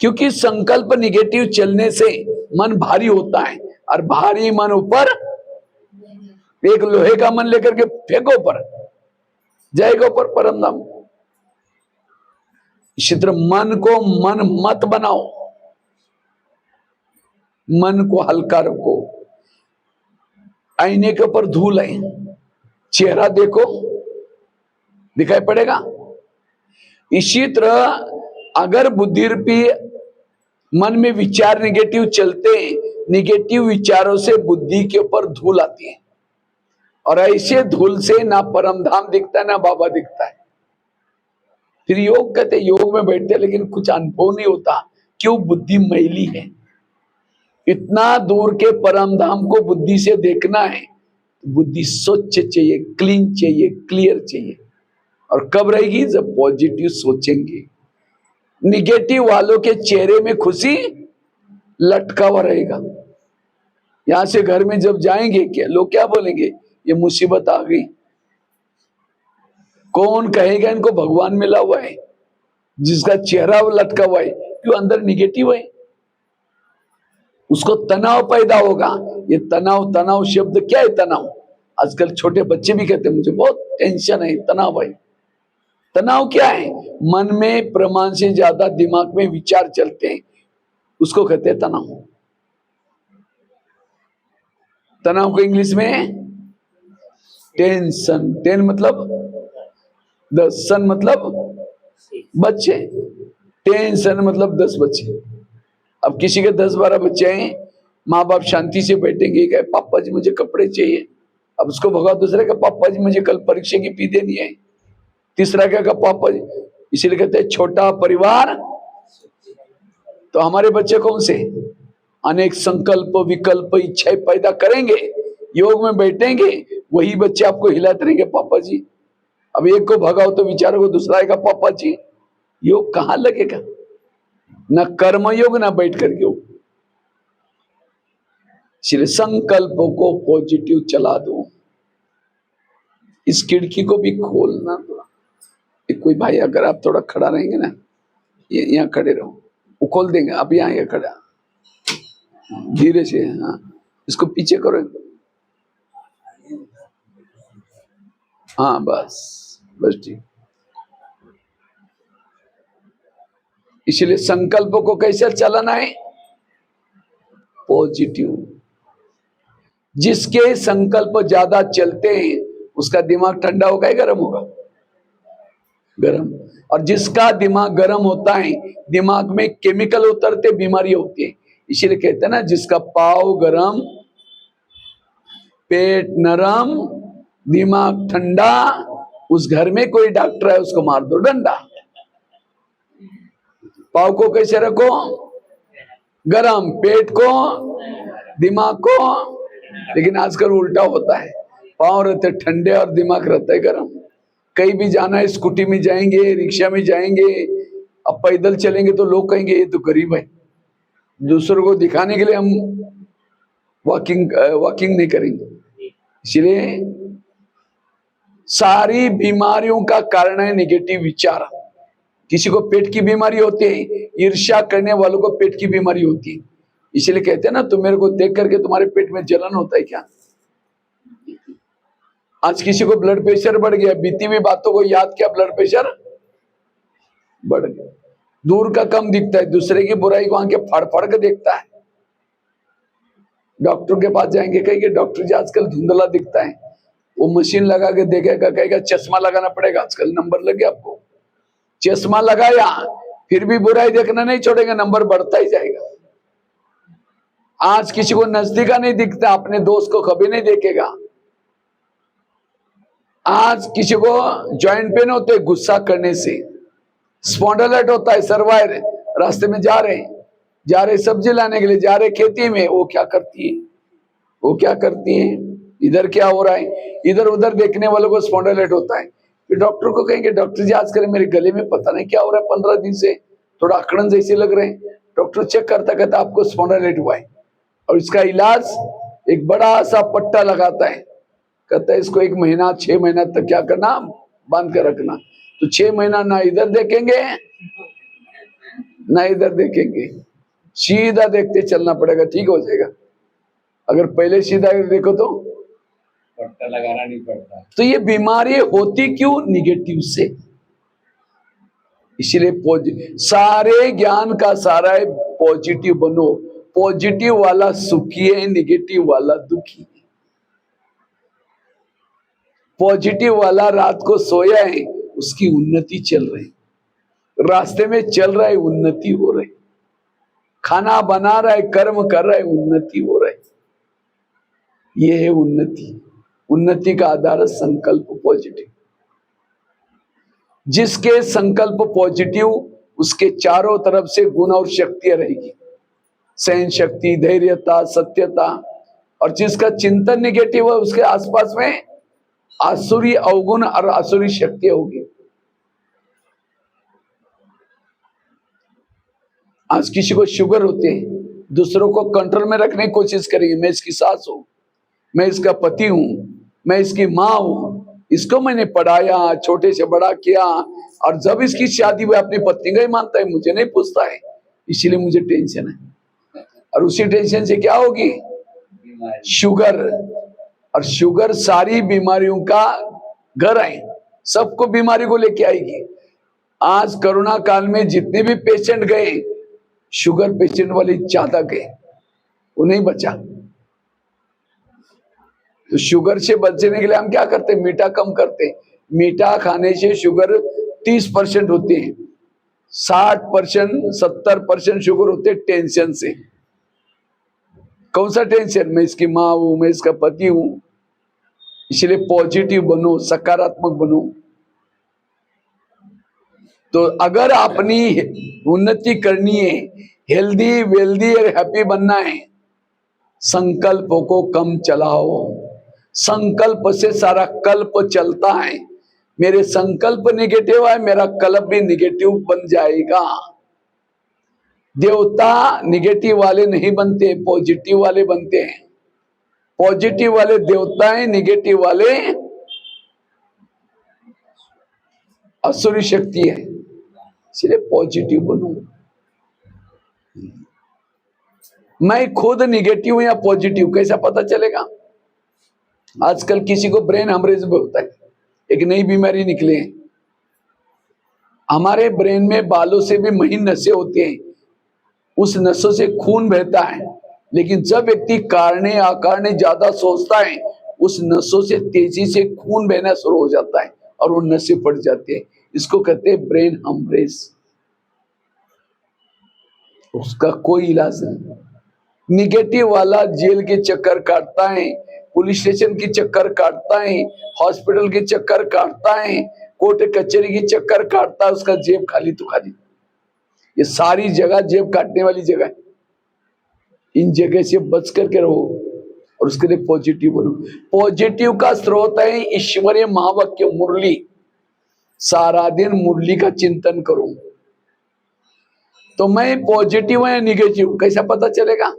क्योंकि संकल्प निगेटिव चलने से मन भारी होता है, और भारी मन ऊपर, एक लोहे का मन लेकर के फेंको ऊपर, जाएगा ऊपर परम धाम। इसी तरह मन को मन मत बनाओ, मन को हल्का रखो। आईने के ऊपर धूल है, चेहरा देखो, दिखाई पड़ेगा। इसी तरह अगर बुद्धि रूपी मन में विचार निगेटिव चलते, निगेटिव विचारों से बुद्धि के ऊपर धूल आती है, और ऐसे धूल से ना परम धाम दिखता है, ना बाबा दिखता है। फिर योग कहते, योग में बैठते लेकिन कुछ अनुभव नहीं होता। क्यों? बुद्धि मैली है। इतना दूर के परम धाम को बुद्धि से देखना है, बुद्धि स्वच्छ चाहिए, क्लीन चाहिए, क्लियर चाहिए। और कब रहेगी? जब पॉजिटिव सोचेंगे। निगेटिव वालों के चेहरे में खुशी लटका हुआ रहेगा। यहां से घर में जब जाएंगे, क्या लोग क्या बोलेंगे? ये मुसीबत आ गई। कौन कहेगा इनको भगवान मिला हुआ है? जिसका चेहरा वो लटका हुआ है, क्यों? अंदर निगेटिव है, उसको तनाव पैदा होगा। ये तनाव, तनाव शब्द क्या है? तनाव आजकल छोटे बच्चे भी कहते हैं मुझे बहुत टेंशन है, तनाव है। तनाव क्या है? मन में प्रमाण से ज्यादा दिमाग में विचार चलते हैं, उसको कहते हैं तनाव। तनाव को इंग्लिश में टेंशन। टेन मतलब 10, सन मतलब बच्चे, टेंशन मतलब 10 बच्चे। अब किसी के 10-12 बच्चे हैं, माँ बाप शांति से बैठेंगे, कहे पापा जी मुझे कपड़े चाहिए। अब उसको भगा दूसरे का, पापा जी मुझे कल परीक्षा की फी देनी है। तीसरा क्या कहा? पापा जी। इसीलिए कहते हैं छोटा परिवार। तो हमारे बच्चे कौन से? अनेक संकल्प, विकल्प, इच्छाएं पैदा करेंगे, योग में बैठेंगे, वही बच्चे आपको हिलाते रहेंगे पापा जी। अब एक को भगाओ तो विचारों को दूसरा आएगा पापा जी। योग कहां लगेगा? न कर्मयोग न बैठ कर योग। इसलिए संकल्पों को पॉजिटिव चला दो। इस खिड़की को भी खोलना थोड़ा। कोई भाई अगर आप थोड़ा खड़ा रहेंगे ना, ये यहाँ खड़े रहो, वो खोल देंगे। आप यहाँ ये खड़ा, धीरे से, हाँ इसको पीछे करो एकदम। हाँ बस बस ठीक। इसलिए संकल्पों को कैसे चलाना है? पॉजिटिव। जिसके संकल्प ज्यादा चलते हैं उसका दिमाग ठंडा होगा या गर्म होगा? गर्म। और जिसका दिमाग गर्म होता है, दिमाग में केमिकल उतरते, बीमारी होती है। इसीलिए कहते हैं ना, जिसका पाव गरम, पेट नरम, दिमाग ठंडा, उस घर में कोई डॉक्टर है उसको मार दो डंडा। पाव को कैसे रखो? गरम, पेट को, दिमाग को। लेकिन आजकल उल्टा होता है, पांव रहते ठंडे और दिमाग रहता है गरम। कहीं भी जाना है, स्कूटी में जाएंगे, रिक्शा में जाएंगे, अब पैदल चलेंगे तो लोग कहेंगे ये तो गरीब है। दूसरों को दिखाने के लिए हम वॉकिंग नहीं करेंगे। इसलिए सारी बीमारियों का कारण है नेगेटिव विचार। किसी को पेट की बीमारी होती है, ईर्ष्या करने वालों को पेट की बीमारी होती है। इसलिए कहते हैं ना, तुम मेरे को देख करके तुम्हारे पेट में जलन होता है क्या? आज किसी को ब्लड प्रेशर बढ़ गया, बीती हुई बातों को याद किया, ब्लड प्रेशर बढ़ गया। दूर का कम दिखता है, दूसरे की बुराई को आंखें फाड़ फाड़ के देखता है। डॉक्टर के पास जाएंगे, कहेंगे डॉक्टर जी आजकल धुंधला दिखता है। वो मशीन लगा के देखेगा, कहेगा चश्मा लगाना पड़ेगा, आजकल नंबर लगे आपको। चश्मा लगाया फिर भी बुराई देखना नहीं छोड़ेगा, नंबर बढ़ता ही जाएगा। आज किसी को नजदीका नहीं दिखता, अपने दोस्त को कभी नहीं देखेगा। आज किसी को जॉइंट पेन होते हैं गुस्सा करने से, स्पॉन्डिलाइट होता है, सर्वाइर, रास्ते में जा रहे सब्जी लाने के लिए, जा रहे खेती में, वो क्या करती है, इधर क्या हो रहा है, इधर उधर देखने वालों को स्पॉन्डिलाइट होता है। फिर डॉक्टर को कहेंगे डॉक्टर जी आजकल मेरे गले में पता नहीं क्या हो रहा है, 15 दिन से थोड़ा अकड़न जैसे लग रहे हैं। डॉक्टर चेक करता कहता आपको स्पॉन्डिलाइट हुआ है, और इसका इलाज एक बड़ा सा पट्टा लगाता है। कहता है इसको 1 महीना 6 महीना तक क्या करना, बांध कर रखना। तो 6 महीना ना इधर देखेंगे ना इधर देखेंगे, सीधा देखते चलना पड़ेगा, ठीक हो जाएगा। अगर पहले सीधा देखो तो पट्टा लगाना नहीं पड़ता। तो ये बीमारी होती क्यों? निगेटिव से। इसलिए सारे ज्ञान का सारा है पॉजिटिव बनो। पॉजिटिव वाला सुखी है, निगेटिव वाला दुखी है। पॉजिटिव वाला रात को सोया है, उसकी उन्नति चल रही, रास्ते में चल रहा है, उन्नति हो रही, खाना बना रहा है, कर्म कर रहा है, उन्नति हो रहा है। ये है उन्नति। उन्नति का आधार है संकल्प पॉजिटिव। जिसके संकल्प पॉजिटिव, उसके चारों तरफ से गुण और शक्तियां रहेगी, सहन शक्ति, धैर्यता, सत्यता। और जिसका चिंतन निगेटिव है, उसके आसपास में आसुरी अवगुण और आसुरी शक्तियां होगी। आज किसी को शुगर होते हैं, दूसरों को कंट्रोल में रखने की कोशिश करेंगे, मैं इसकी सास हूं, मैं इसका पति हूं, मैं इसकी माँ हूं, इसको मैंने पढ़ाया, छोटे से बड़ा किया, और जब इसकी शादी हुई अपनी पत्नी का ही मानता है, मुझे नहीं पूछता है, इसीलिए मुझे टेंशन है। और उसी टेंशन से क्या होगी? शुगर। और शुगर सारी बीमारियों का घर है, सबको बीमारी को लेके आएगी। आज कोरोना काल में जितने भी पेशेंट गए, शुगर पेशेंट वाले ज्यादा गए, वो नहीं बचा। तो शुगर से बचने के लिए हम क्या करते हैं? मीठा कम करते हैं। मीठा खाने से शुगर 30% होती है, 60% 70% शुगर होते हैं टेंशन से। कौन सा टेंशन? मैं इसकी माँ हूं, मैं इसका पति हूं। इसलिए पॉजिटिव बनो, सकारात्मक बनो। तो अगर अपनी उन्नति करनी है, हेल्दी वेल्दी और हैप्पी बनना है, संकल्पों को कम चलाओ। संकल्प से सारा कल्प चलता है। मेरे संकल्प निगेटिव है, मेरा कल्प भी निगेटिव बन जाएगा। देवता निगेटिव वाले नहीं बनते, पॉजिटिव वाले बनते हैं। पॉजिटिव वाले देवता हैं, निगेटिव वाले असुरी शक्ति है। इसलिए पॉजिटिव बनूं। मैं खुद निगेटिव हूं या पॉजिटिव कैसा पता चलेगा? आजकल किसी को ब्रेन हेमरेज भी होता है, एक नई बीमारी निकली है। हमारे ब्रेन में बालों से भी महीन नसें होती हैं, उस नसों से खून बहता है। लेकिन जब व्यक्ति कारणे अकारणे ज्यादा सोचता है, उस नसों से तेजी से खून बहना शुरू हो जाता है और वो नसें फट जाती है। इसको कहते हैं ब्रेन हेमरेज। उसका कोई इलाज नहीं। निगेटिव वाला जेल के चक्कर काटता है, पुलिस स्टेशन की चक्कर काटता है, हॉस्पिटल के चक्कर काटता है, कोर्ट कचहरी की चक्कर काटता है, उसका जेब खाली तो खाली। ये सारी जगह जेब काटने वाली जगह है। इन जगह से बच करके रहो और उसके लिए पॉजिटिव बनो। पॉजिटिव का स्रोत है ईश्वरीय महावाक्य मुरली। सारा दिन मुरली का चिंतन करूं तो मैं पॉजिटिव है या निगेटिव कैसा पता चलेगा?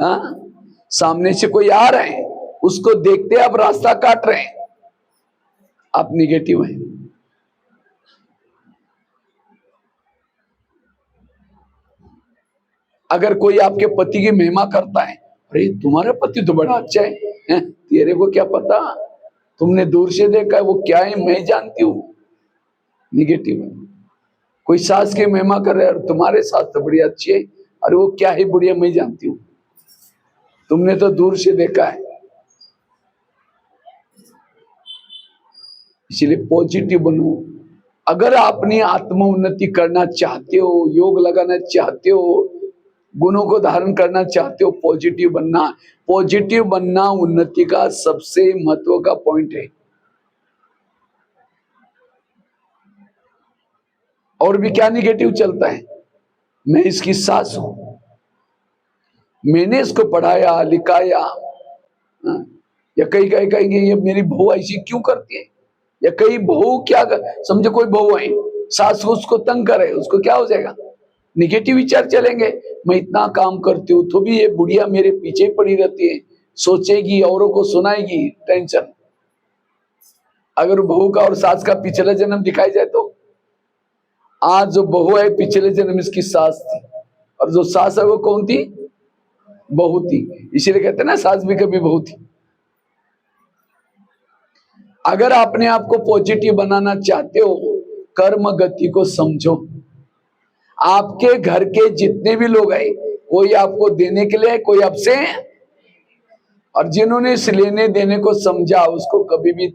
हाँ, सामने से कोई आ रहे हैं, उसको देखते आप रास्ता काट रहे हैं, आप निगेटिव हैं। अगर कोई आपके पति की महिमा करता है, अरे तुम्हारा पति तो बड़ा अच्छा है, तेरे को क्या पता, तुमने दूर से देखा है, वो क्या है मैं जानती हूँ, निगेटिव है। कोई सास की महिमा कर रहा है, तुम्हारे सास तो बड़ी अच्छी है, अरे वो क्या है बुढ़िया मैं जानती हूँ, तुमने तो दूर से देखा है। इसलिए पॉजिटिव बनो। अगर अपनी आत्म उन्नति करना चाहते हो, योग लगाना चाहते हो, गुणों को धारण करना चाहते हो, पॉजिटिव बनना। पॉजिटिव बनना उन्नति का सबसे महत्व का पॉइंट है। और भी क्या निगेटिव चलता है? मैं इसकी सास हूं, मैंने इसको पढ़ाया लिखाया, या कई कहेंगे ये मेरी बहू ऐसी क्यों करती है, या कई बहू क्या समझे, कोई बहू है सास उसको तंग करे, उसको क्या हो जाएगा? निगेटिव विचार चलेंगे। मैं इतना काम करती हूँ तो भी ये बुढ़िया मेरे पीछे पड़ी रहती है, सोचेगी, औरों को सुनाएगी, टेंशन। अगर बहू का और सास का पिछला जन्म दिखाई जाए तो आज जो बहू है पिछले जन्म इसकी सास थी, और जो सास है वो कौन थी? बहू थी। इसीलिए कहते हैं ना सास भी कभी बहू थी। अगर अपने आप को पॉजिटिव बनाना चाहते हो, कर्म गति को समझो। आपके घर के जितने भी लोग हैं, कोई आपको देने के लिए, कोई आपसे, और जिन्होंने इस लेने देने को समझा उसको कभी भी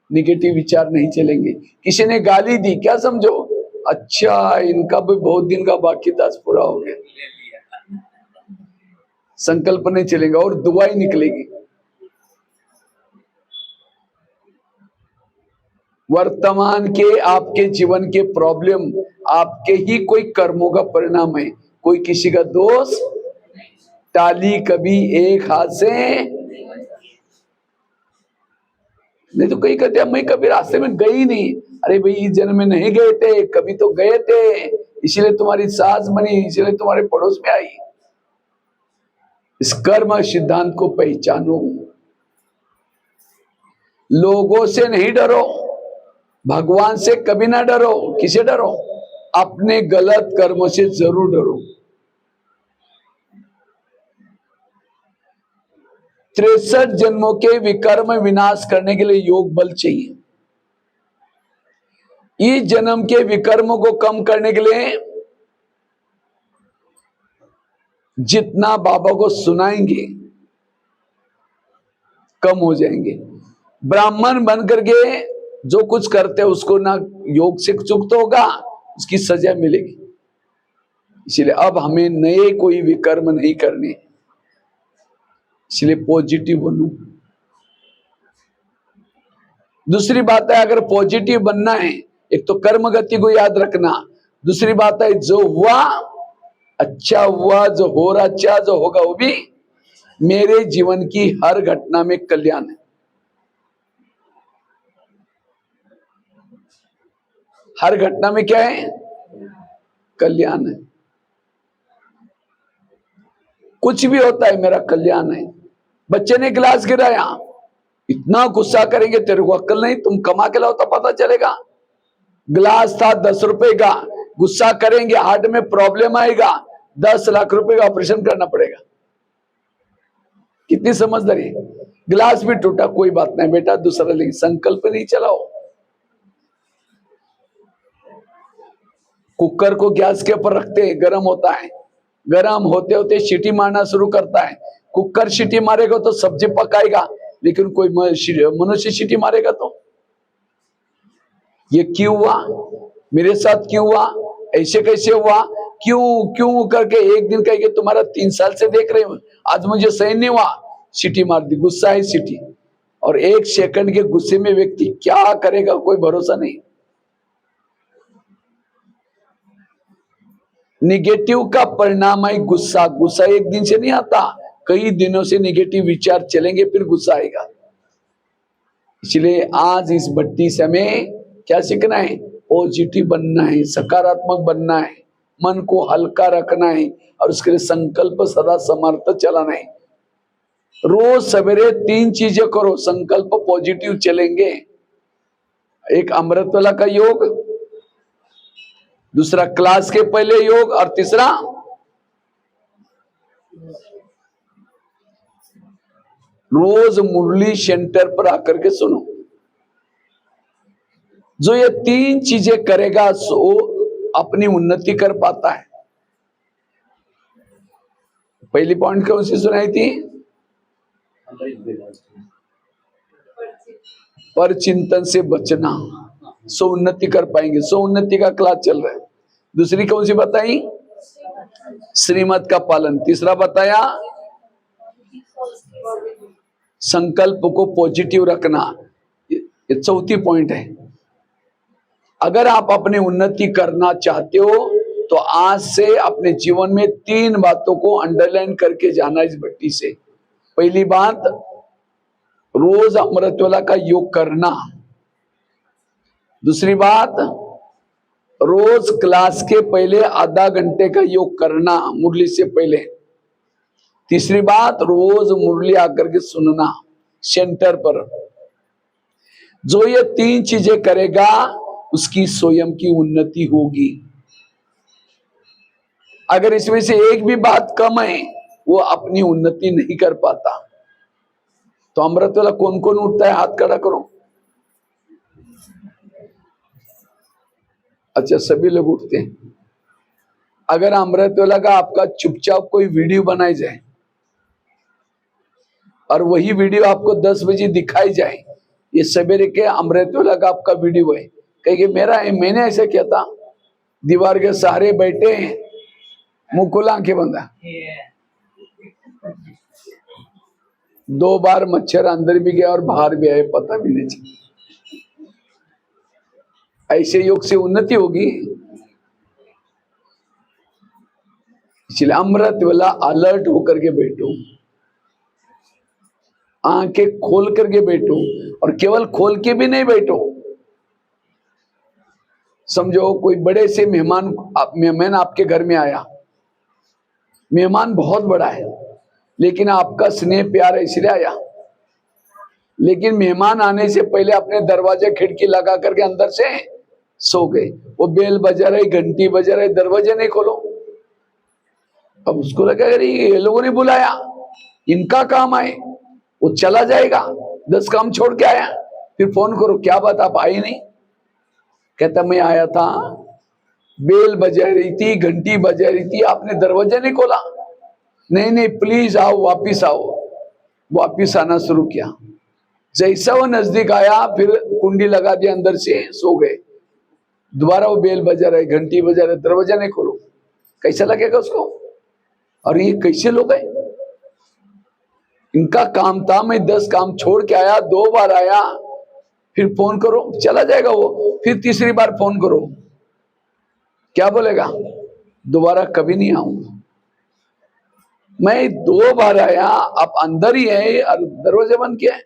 निगेटिव विचार नहीं चलेंगे। किसी ने गाली दी, क्या समझो, अच्छा इनका भी बहुत दिन का बाकी था, पूरा हो गया, संकल्प नहीं चलेगा और दुआ ही निकलेगी। वर्तमान के आपके जीवन के प्रॉब्लम आपके ही कोई कर्मों का परिणाम है, कोई किसी का दोष। ताली कभी एक हाथ से नहीं तो कई कहते हैं मैं कभी रास्ते में गई नहीं, अरे भाई इस जन्म में नहीं गए थे, कभी तो गए थे, इसीलिए तुम्हारी सास बनी, इसीलिए तुम्हारे पड़ोस में आई। इस कर्म सिद्धांत को पहचानो। लोगों से नहीं डरो, भगवान से कभी ना डरो। किसे डरो? अपने गलत कर्मों से जरूर डरो। 63 जन्मों के विकर्म विनाश करने के लिए योग बल चाहिए। इस जन्म के विकर्मों को कम करने के लिए जितना बाबा को सुनाएंगे कम हो जाएंगे। ब्राह्मण बन करके जो कुछ करते हैं उसको ना योग से चुक्त होगा, उसकी सजा मिलेगी। इसलिए अब हमें नए कोई विकर्म नहीं करने, इसलिए पॉजिटिव बनूं। दूसरी बात है, अगर पॉजिटिव बनना है, एक तो कर्म गति को याद रखना, दूसरी बात है जो हुआ अच्छा हुआ, जो हो रहा अच्छा, जो होगा वो भी मेरे जीवन की हर घटना में कल्याण है। हर घटना में क्या है? कल्याण है। कुछ भी होता है मेरा कल्याण है। बच्चे ने गिलास गिराया, इतना गुस्सा करेंगे, तेरे को अक्ल नहीं, तुम कमा के लाओ तो पता चलेगा। गिलास था 10 रुपए का, गुस्सा करेंगे, हार्ट में प्रॉब्लम आएगा, 10 लाख रुपए का ऑपरेशन करना पड़ेगा। कितनी समझदारी। गिलास भी टूटा, कोई बात नहीं बेटा, दूसरा लेंगे, संकल्प नहीं चलाओ। कुकर को गैस के ऊपर रखते हैं, गर्म होता है, गर्म होते होते सीटी मारना शुरू करता है। कुकर सीटी मारेगा तो सब्जी पकाएगा, लेकिन कोई मनुष्य सीटी मारेगा तो ये क्यों हुआ, मेरे साथ क्यों हुआ, ऐसे कैसे हुआ, क्यों क्यों करके एक दिन कहेंगे तुम्हारा 3 साल से देख रहे हूं, आज मुझे सही नहीं हुआ, सीटी मार दी, गुस्सा है सीटी। और 1 सेकंड के गुस्से में व्यक्ति क्या करेगा, कोई भरोसा नहीं। निगेटिव का परिणाम है गुस्सा। गुस्सा एक दिन से नहीं आता, कई दिनों से निगेटिव विचार चलेंगे, फिर गुस्सा आएगा। इसलिए आज इस भट्टी से हमें क्या सीखना है? पॉजिटिव बनना है, सकारात्मक बनना है, मन को हल्का रखना है, और उसके लिए संकल्प सदा समर्थ चलाना है। रोज सवेरे 3 चीजें करो, संकल्प पॉजिटिव चलेंगे। एक अमृतवेला का योग, दूसरा क्लास के पहले योग, और तीसरा रोज मुरली सेंटर पर आकर के सुनो। जो ये 3 चीजें करेगा सो अपनी उन्नति कर पाता है। पहली पॉइंट कौन सी सुनाई थी? पर चिंतन से बचना, सो उन्नति कर पाएंगे। सो उन्नति का क्लास चल रहा है। दूसरी कौन सी बताई? श्रीमत का पालन। तीसरा बताया संकल्प को पॉजिटिव रखना। ये चौथी पॉइंट है। अगर आप अपनी उन्नति करना चाहते हो तो आज से अपने जीवन में 3 बातों को अंडरलाइन करके जाना इस भट्टी से। पहली बात, रोज अमृतवेला का योग करना। दूसरी बात, रोज क्लास के पहले आधा घंटे का योग करना, मुरली से पहले। तीसरी बात, रोज मुरली आकर के सुनना सेंटर पर। जो ये 3 चीजें करेगा उसकी स्वयं की उन्नति होगी। अगर इसमें से एक भी बात कम है, वो अपनी उन्नति नहीं कर पाता। तो अमृतवेला कौन कौन उठता है? हाथ खड़ा करो। अच्छा, सभी लोग उठते हैं। अगर अमृतवेला का आपका चुपचाप कोई वीडियो बनाई जाए और वही वीडियो आपको 10 बजे दिखाई जाए, ये सवेरे के अमृतवेला का आपका वीडियो है, कहेंगे मेरा है, मैंने ऐसा किया था, दीवार के सहारे बैठे हैं, मुंह खुला आंखें बंदा, 2 बार मच्छर अंदर भी गया और बाहर भी आए, पता भी नहीं चला। ऐसे योग से उन्नति होगी। इसलिए अमृतवेला अलर्ट होकर के बैठो, आंखें खोल करके बैठो, और केवल खोल के भी नहीं बैठो। समझो कोई बड़े से मेहमान आपके घर में आया, मेहमान बहुत बड़ा है, लेकिन आपका स्नेह प्यार इसलिए आया, लेकिन मेहमान आने से पहले अपने दरवाजे खिड़की लगा करके अंदर से सो गए। वो बेल बजा रही, घंटी बजा रही, दरवाजे नहीं खोलो। अब उसको लगा अरे ये लोगों ने बुलाया, इनका काम आए, वो चला जाएगा, 10 काम छोड़ के आया, फिर फोन करो क्या बात आप आई नहीं? कहता मैं आया था, बेल बजा रही थी, घंटी बजा रही थी, आपने दरवाजा नहीं खोला। नहीं नहीं प्लीज आओ, वापिस आओ। वापिस आना शुरू किया। जैसा वो नजदीक आया, फिर कुंडी लगा दिया, अंदर से सो गए। दोबारा वो बेल बजा रहे, घंटी बजा रहे, दरवाजा नहीं खोलो। कैसा लगेगा उसको? और ये कैसे लोग हैं? इनका काम था मैं 10 काम छोड़ के आया, 2 बार आया, फिर फोन करो, चला जाएगा वो, फिर तीसरी बार फोन करो, क्या बोलेगा? दोबारा कभी नहीं आऊंगा। मैं 2 बार आया, आप अंदर ही है और दरवाजे बंद किया है।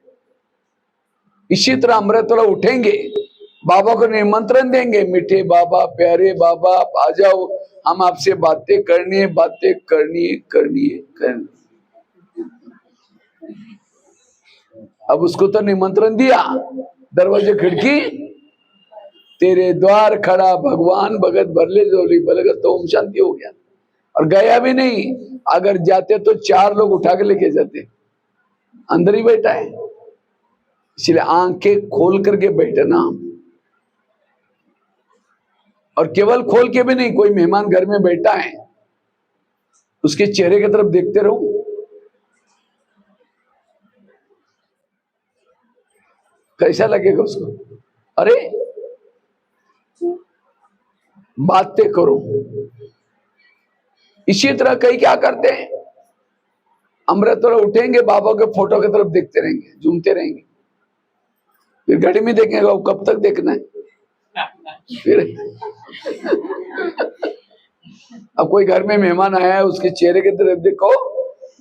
इसी तरह अमृतवेला उठेंगे, बाबा को निमंत्रण देंगे, मीठे बाबा, प्यारे बाबा, आप आ जाओ, हम आपसे बातें करनी है, बातें करनी है, करनी है, करनी। अब उसको तो निमंत्रण दिया, दरवाजे खिड़की, तेरे द्वार खड़ा भगवान, भगत भरले जोली भगत, तो ओम शांति हो गया। और गया भी नहीं, अगर जाते तो 4 लोग उठा के लेके जाते, अंदर ही बैठा है। इसलिए आंखें खोल करके बैठना, और केवल खोल के भी नहीं, कोई मेहमान घर में बैठा है उसके चेहरे की तरफ देखते रहो, कैसा लगेगा उसको। अरे बातें करो। इसी तरह कई क्या करते हैं, अमृत वाला उठेंगे, बाबा के फोटो की तरफ देखते रहेंगे, झूमते रहेंगे, फिर घड़ी में देखेंगे, वो कब तक देखना है फिर अब कोई घर में मेहमान आया है, उसके चेहरे की तरफ देखो,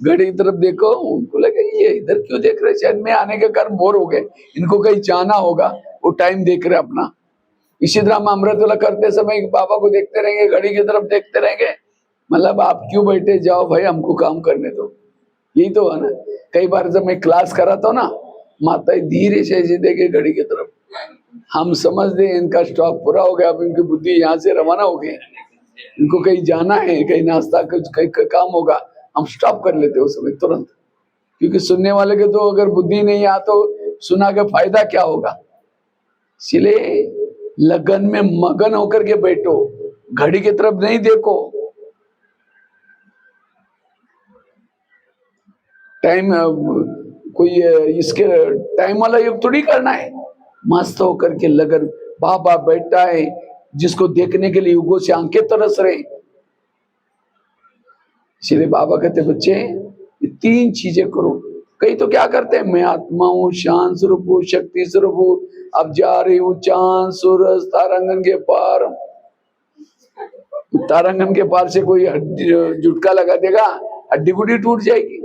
घड़ी की तरफ देखो, उनको लगे ये इधर क्यों देख रहे, शायद मैं आने के कारण बोर हो गए, इनको कहीं जाना होगा, वो टाइम देख रहे अपना। इसी तरह हम अमृत वाला करते समय बाबा को देखते रहेंगे, घड़ी की तरफ देखते रहेंगे, मतलब आप क्यों बैठे, जाओ भाई हमको काम करने दो। यही तो है ना। कई बार जब मैं क्लास कराता हूँ ना, माता धीरे से ऐसे देखे घड़ी की तरफ, हम समझ दे इनका स्टॉक पूरा हो गया, अब इनकी बुद्धि यहाँ से रवाना हो गई, इनको कहीं जाना है, कहीं नाश्ता कुछ कहीं काम होगा, हम स्टॉप कर लेते उस समय तुरंत, क्योंकि सुनने वाले के तो अगर बुद्धि नहीं आ तो सुना के फायदा क्या होगा। इसलिए लगन में मगन होकर के बैठो, घड़ी की तरफ नहीं देखो। टाइम कोई इसके टाइम वाला युग थोड़ी करना है, मस्त होकर के लगन, बाबा बैठा है जिसको देखने के लिए युगों से आंखें तरस रहे। इसलिए बाबा कहते बच्चे ये 3 चीजें करो। कई तो क्या करते हैं, मैं आत्मा हूँ, शांत स्वरूप हूँ, शक्ति स्वरूप हूँ, अब जा रही हूँ चांद सूरज तारांगन के पार। तारांगन के पार से कोई झुटका लगा देगा, हड्डी गुड्डी टूट जाएगी।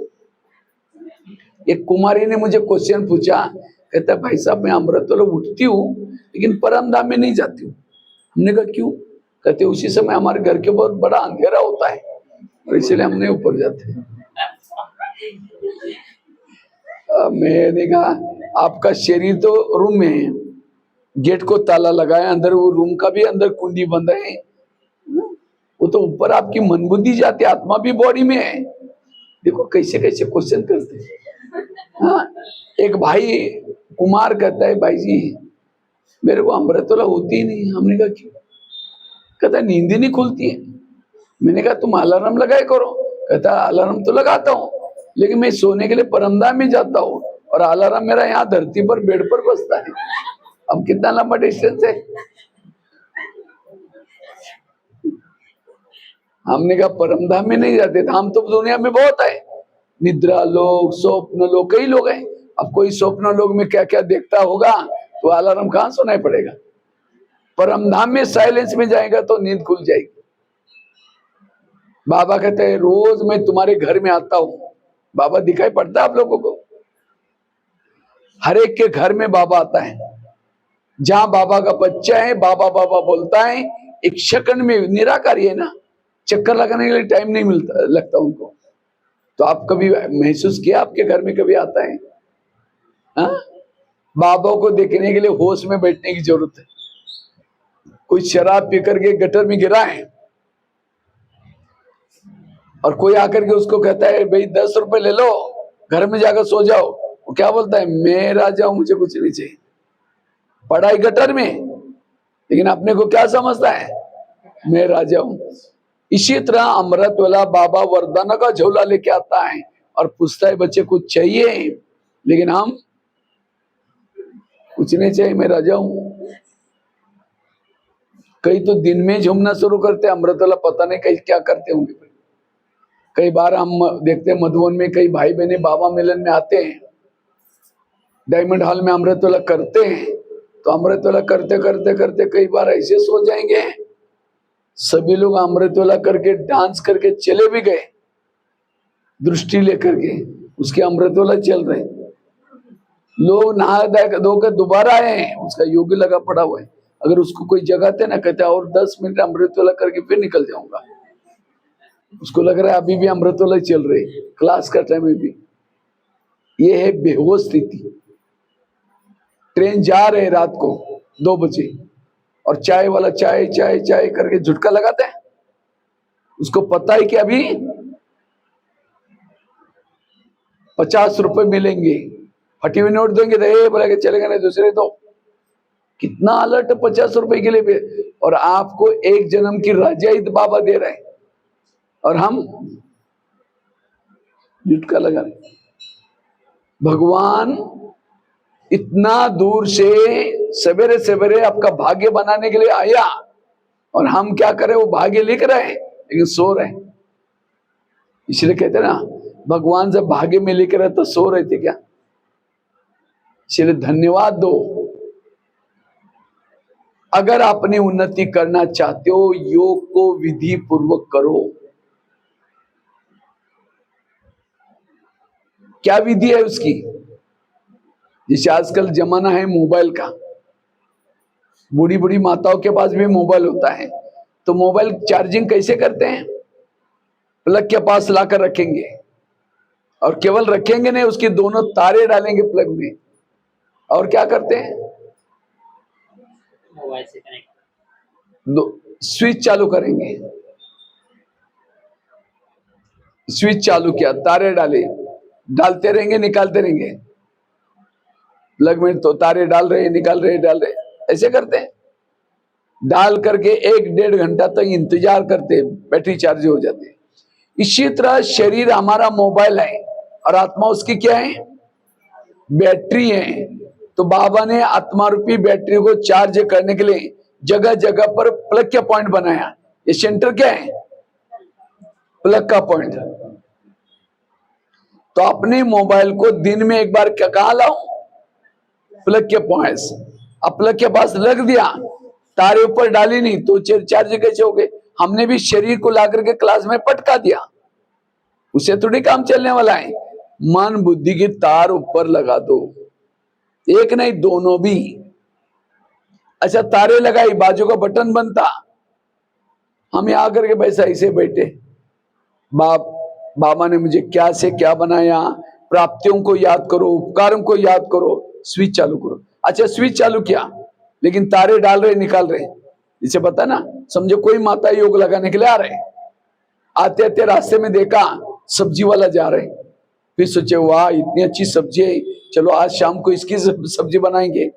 एक कुमारी ने मुझे क्वेश्चन पूछा, कहता भाई साहब मैं अमृत वाला उठती हूँ लेकिन परम धाम में नहीं जाती हूँ। हमने कहा क्यों? कहते उसी समय हमारे घर के बहुत बड़ा अंधेरा होता है और इसलिए हम नहीं ऊपर जाते। मैंने कहा आपका शरीर तो रूम में है, गेट को ताला लगाया, अंदर वो रूम का भी अंदर कुंडी बंद है, वो तो ऊपर आपकी मन बुद्धि जाती, आत्मा भी बॉडी में है। देखो कैसे कैसे क्वेश्चन करते हैं। हाँ, एक भाई कुमार कहता है भाई जी मेरे को अमृतोला होती ही नहीं। हमने कहा क्यों? कहता नींद ही नहीं खुलती है। मैंने कहा तुम अलार्म लगाए करो। कहता अलार्म तो लगाता हूँ लेकिन मैं सोने के लिए परमधाम में जाता हूँ और अलार्म मेरा यहाँ धरती पर बेड पर बजता है। अब कितना लंबा डिस्टेंस है। हमने कहा परमधाम में नहीं जाते, धाम तो दुनिया में बहुत है, निद्रा लोग, स्वप्न लोग, कई लोग हैं। अब कोई स्वप्न लोग में क्या क्या देखता होगा तो अलार्म कहाँ सुनाई पड़ेगा। परमधाम में साइलेंस में जाएगा तो नींद खुल जाएगी। बाबा कहते हैं रोज मैं तुम्हारे घर में आता हूँ। बाबा दिखाई पड़ता है आप लोगों को? हर एक के घर में बाबा आता है। जहां बाबा का बच्चा है बाबा बाबा बोलता है, एक सेकंड में निराकारी है ना, चक्कर लगाने के लिए टाइम नहीं मिलता लगता उनको। तो आप कभी महसूस किया आपके घर में कभी आता है? हाँ? बाबा को देखने के लिए होश में बैठने की जरूरत है। कोई शराब पी करके गटर में गिरा है और कोई आकर के उसको कहता है भाई 10 रुपए ले लो घर में जाकर सो जाओ, वो क्या बोलता है मैं राजा हूं मुझे कुछ नहीं चाहिए। पढ़ाई गटर में, लेकिन अपने को क्या समझता है मैं राजा हूं। इसी तरह अमृत वाला बाबा वरदान का झोला लेके आता है और पूछता है बच्चे कुछ चाहिए, लेकिन हम कुछ नहीं चाहिए मैं राजा हूं। कई तो दिन में झूमना शुरू करते अमृत वाला, पता नहीं कई क्या करते होंगे। कई बार हम देखते हैं मधुबन में कई भाई बहने बाबा मिलन में आते हैं, डायमंड हॉल में अमृत वाला करते हैं, तो अमृत वाला करते करते करते कई बार ऐसे सो जाएंगे, सभी लोग अमृत वाला करके डांस करके चले भी गए, दृष्टि लेकर के उसके अमृत वाला चल रहे, लोग नहा धो के दोबारा आए हैं, उसका योग लगा पड़ा हुआ है। अगर उसको कोई जगाते ना, कहते और 10 मिनट अमृत वाला करके फिर निकल जाऊंगा। उसको लग रहा है अभी भी अमृत वाला ही चल रही क्लास का टाइम में भी। ये है बेहोश स्थिति। ट्रेन जा रहे रात को 2 बजे और चाय वाला चाय चाय चाय करके झुटका लगाता है। उसको पता है कि अभी 50 रुपए मिलेंगे, फटी हुई नोट देंगे तो बोला कि चलेगा, नहीं दूसरे तो। कितना अलर्ट 50 रुपए के लिए भी। और आपको एक जन्म की राजाई बाबा दे रहे हैं और हम झुटका लगा रहे। भगवान इतना दूर से सवेरे सवेरे आपका भाग्य बनाने के लिए आया और हम क्या करें, वो भाग्य लिख रहे हैं लेकिन सो रहे हैं। इसलिए कहते हैं ना, भगवान जब भाग्य में लिख रहे तो सो रहे थे क्या? इसलिए धन्यवाद दो। अगर अपनी उन्नति करना चाहते हो, योग को विधि पूर्वक करो। क्या विधि है उसकी? जैसे आजकल जमाना है मोबाइल का, बूढ़ी बूढ़ी माताओं के पास भी मोबाइल होता है, तो मोबाइल चार्जिंग कैसे करते हैं? प्लग के पास लाकर रखेंगे और केवल रखेंगे नहीं, उसकी दोनों तारे डालेंगे प्लग में और क्या करते हैं, मोबाइल से कनेक्ट स्विच चालू करेंगे। स्विच चालू किया, तारे डाले, डालते रहेंगे निकालते रहेंगे। प्लग में तो तारे डाल रहे निकाल रहे डाल रहे, ऐसे करते हैं। डाल करके 1-1.5 घंटा तक इंतजार करते, बैटरी चार्ज हो जाती है। इसी तरह शरीर हमारा मोबाइल है और आत्मा उसकी क्या है? बैटरी है। तो बाबा ने आत्मा रूपी बैटरी को चार्ज करने के लिए जगह जगह पर प्लग का पॉइंट बनाया। ये सेंटर क्या है? प्लग का पॉइंट। तो अपने मोबाइल को दिन में एक बार क्या कहा लाओ? प्लग के पॉइंट। अब प्लग के पास लग दिया, तारे ऊपर डाली नहीं तो चार्ज कैसे हो गए? हमने भी शरीर को ला करके क्लास में पटका दिया, उससे थोड़ी काम चलने वाला है। मन बुद्धि की तार ऊपर लगा दो, एक नहीं दोनों भी। अच्छा, तारे लगाई, बाजू का बटन बनता, हम यहां करके वैसा ऐसे बैठे, बाबा ने मुझे क्या से क्या बनाया, प्राप्तियों को याद करो, उपकारों को याद करो, स्विच चालू करो। अच्छा, स्विच चालू किया लेकिन तारे डाल रहे निकाल रहे, इसे पता ना। समझो कोई माता योग लगाने के लिए आ रहे, आते आते रास्ते में देखा सब्जी वाला जा रहे, फिर सोचे वाह इतनी अच्छी सब्जी है, चलो आज शाम को इसकी सब्जी बनाएंगे।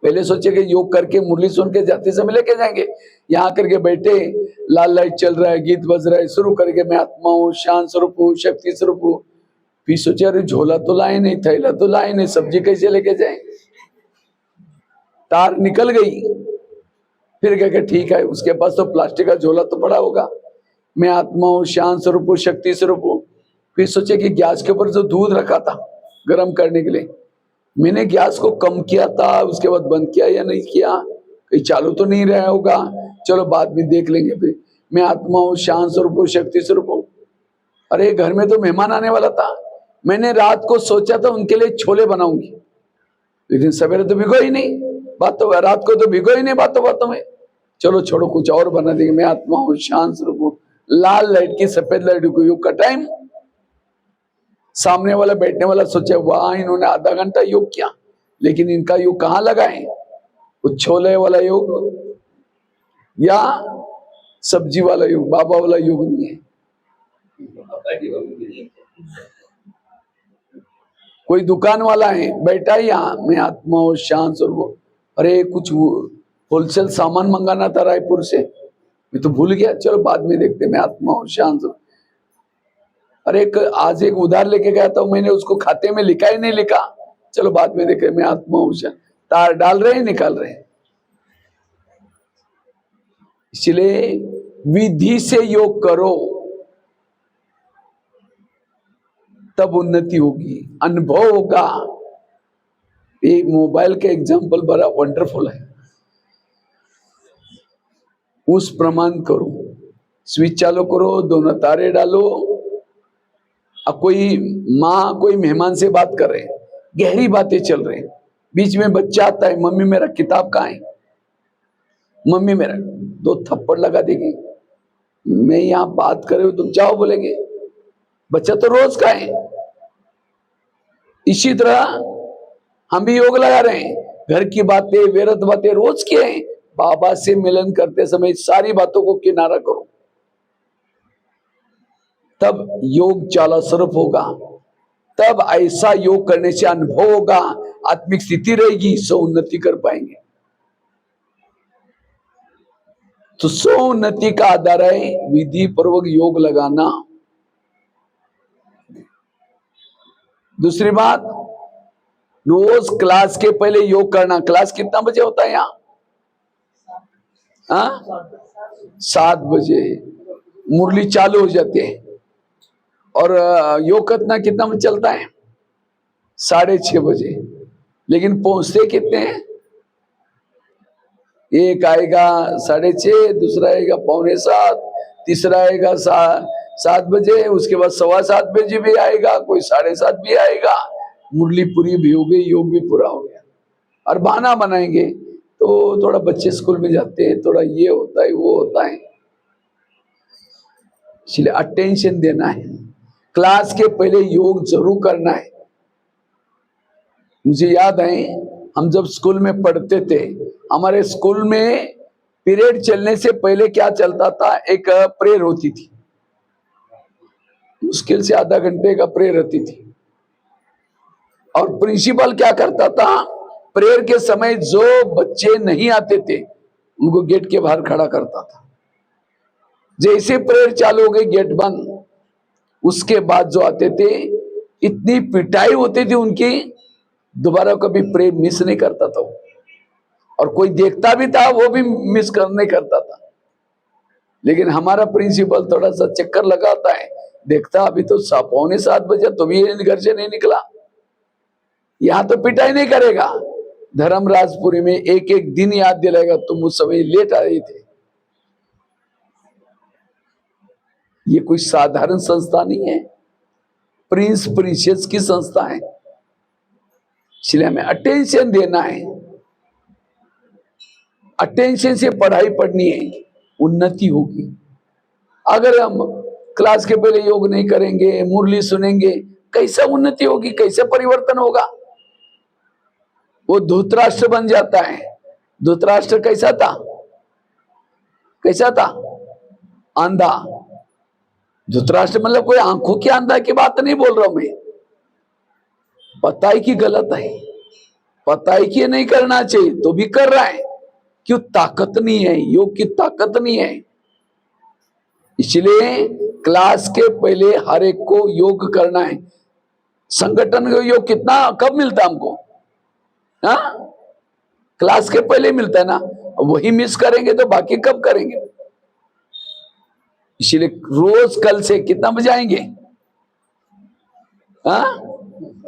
पहले सोचे कि योग करके मुरली सुन के जाते समय लेके जाएंगे, यहाँ करके बैठे, लाल लाइट चल रहा है, गीत बज रहा है, शुरू करके मैं आत्मा हूँ, शांत स्वरूप हूँ, शक्ति स्वरूप हूँ। फिर सोचे अरे झोला तो लाए नहीं, थैला तो लाए नहीं, सब्जी कैसे लेके जाए? तार निकल गई। फिर क्या ठीक है, उसके पास तो प्लास्टिक का झोला तो पड़ा होगा, मैं आत्मा हूँ, शांत स्वरूप हूँ, शक्ति स्वरूप हूँ। फिर सोचे कि गैस के ऊपर जो दूध रखा था गर्म करने के लिए, मैंने गैस को कम किया था, उसके बाद बंद किया या नहीं किया, कहीं चालू तो नहीं रहा होगा, चलो बाद में देख लेंगे। फिर मैं आत्मा हूँ, शांत स्वरूप हूँ, शक्ति स्वरूप हूँ। अरे घर में तो मेहमान आने वाला था, मैंने रात को सोचा था उनके लिए छोले बनाऊंगी, लेकिन सवेरे तो भिगो ही नहीं, बातों रात को तो भिगो ही नहीं बातों बातों में, चलो छोड़ो कुछ और बना देंगे। मैं आत्मा हूँ, शांत स्वरूप हूँ। लाल लाइट की सफेद लाइट को योग का टाइम, सामने वाला बैठने वाला सोचे वाह इन्होंने आधा घंटा योग किया, लेकिन इनका योग कहाँ लगा है? वो छोले वाला योग या सब्जी वाला योग, बाबा वाला योग नहीं है। कोई दुकान वाला है बैठा है यहाँ, मैं आत्मा हूँ, शांत स्वरूप। अरे कुछ होलसेल सामान मंगाना था रायपुर से, मैं तो भूल गया, चलो बाद में देखते, मैं आत्मा हूँ, शांत स्वरूप। अरे आज एक उधार लेके गया था, मैंने उसको खाते में लिखा ही नहीं लिखा, चलो बाद में देखे, मैं आत्मा हूँ। तार डाल रहे हैं निकाल रहे हैं। इसलिए विधि से योग करो, तब उन्नति होगी, अनुभव होगा। ये मोबाइल का एग्जाम्पल बड़ा वंडरफुल है, उस प्रमाण करो, स्विच चालू करो, दोनों तारे डालो। अब कोई माँ कोई मेहमान से बात कर रहे, गहरी बातें चल रही हैं। बीच में बच्चा आता है, मम्मी मेरा किताब कहाँ है, मम्मी मेरा, दो थप्पड़ लगा देगी। मैं यहाँ बात कर रही हूं तुम जाओ बोलेंगे। बच्चा तो रोज का है। इसी तरह हम भी योग लगा रहे हैं, घर की बातें व्यर्थ बातें रोज की हैं। बाबा से मिलन करते समय सारी बातों को किनारा करो, तब योग चाला स्वरूप होगा। तब ऐसा योग करने से अनुभव होगा, आत्मिक स्थिति रहेगी, सो उन्नति कर पाएंगे। तो सो उन्नति का आधार है विधि पूर्वक योग लगाना। दूसरी बात, रोज क्लास के पहले योग करना। क्लास कितना बजे होता है यहाँ? 7 बजे मुरली चालू हो जाती है। और योग कितना बजे चलता है? 6:30 बजे। लेकिन पहुंचते कितने हैं? एक आएगा 6:30, दूसरा आएगा 6:45, तीसरा आएगा 7 बजे, उसके बाद 7:15 बजे भी आएगा, कोई 7:30 भी आएगा। मुरली पूरी भी हो गई, योग भी पूरा हो गया। और बहाना बनाएंगे तो थोड़ा बच्चे स्कूल में जाते हैं, थोड़ा ये होता है वो होता है। इसलिए अटेंशन देना है, क्लास के पहले योग जरूर करना है। मुझे याद है हम जब स्कूल में पढ़ते थे, हमारे स्कूल में पीरियड चलने से पहले क्या चलता था, एक प्रेयर होती थी। मुश्किल से आधा घंटे का प्रेयर होती थी। और प्रिंसिपल क्या करता था, प्रेयर के समय जो बच्चे नहीं आते थे उनको गेट के बाहर खड़ा करता था। जैसे प्रेयर चालू हो गई गेट बंद। उसके बाद जो आते थे इतनी पिटाई होती थी उनकी, दोबारा कभी प्रेयर मिस नहीं करता था। और कोई देखता भी था वो भी मिस नहीं करता था। लेकिन हमारा प्रिंसिपल थोड़ा सा चक्कर लगाता है, देखता अभी तो 6:45 बजे तो भी घर से नहीं निकला, यहां तो पिटाई नहीं करेगा। धर्मराजपुरी में एक एक दिन याद दिलाएगा, तुम उस समय लेट आ रहे थे। ये कोई साधारण संस्था नहीं है, प्रिंस प्रिंसेस की संस्था है। इसलिए हमें अटेंशन देना है, अटेंशन से पढ़ाई पढ़नी है, उन्नति होगी। अगर हम क्लास के पहले योग नहीं करेंगे, मुरली सुनेंगे, कैसा उन्नति होगी, कैसे परिवर्तन होगा? वो धृतराष्ट्र बन जाता है। धृतराष्ट्र कैसा था? कैसा था? अंधा। धृतराष्ट्र मतलब कोई आंखों की अंधा की बात नहीं बोल रहा हूं मैं, पता है कि गलत है, पता है कि नहीं करना चाहिए तो भी कर रहा है। क्यों? ताकत नहीं है, योग की ताकत नहीं है। इसलिए क्लास के पहले हर एक को योग करना है। संगठन का योग कितना कब मिलता है हमको? हाँ, क्लास के पहले मिलता है ना, वही मिस करेंगे तो बाकी कब करेंगे? इसलिए रोज कल से कितना बजे आएंगे? हाँ,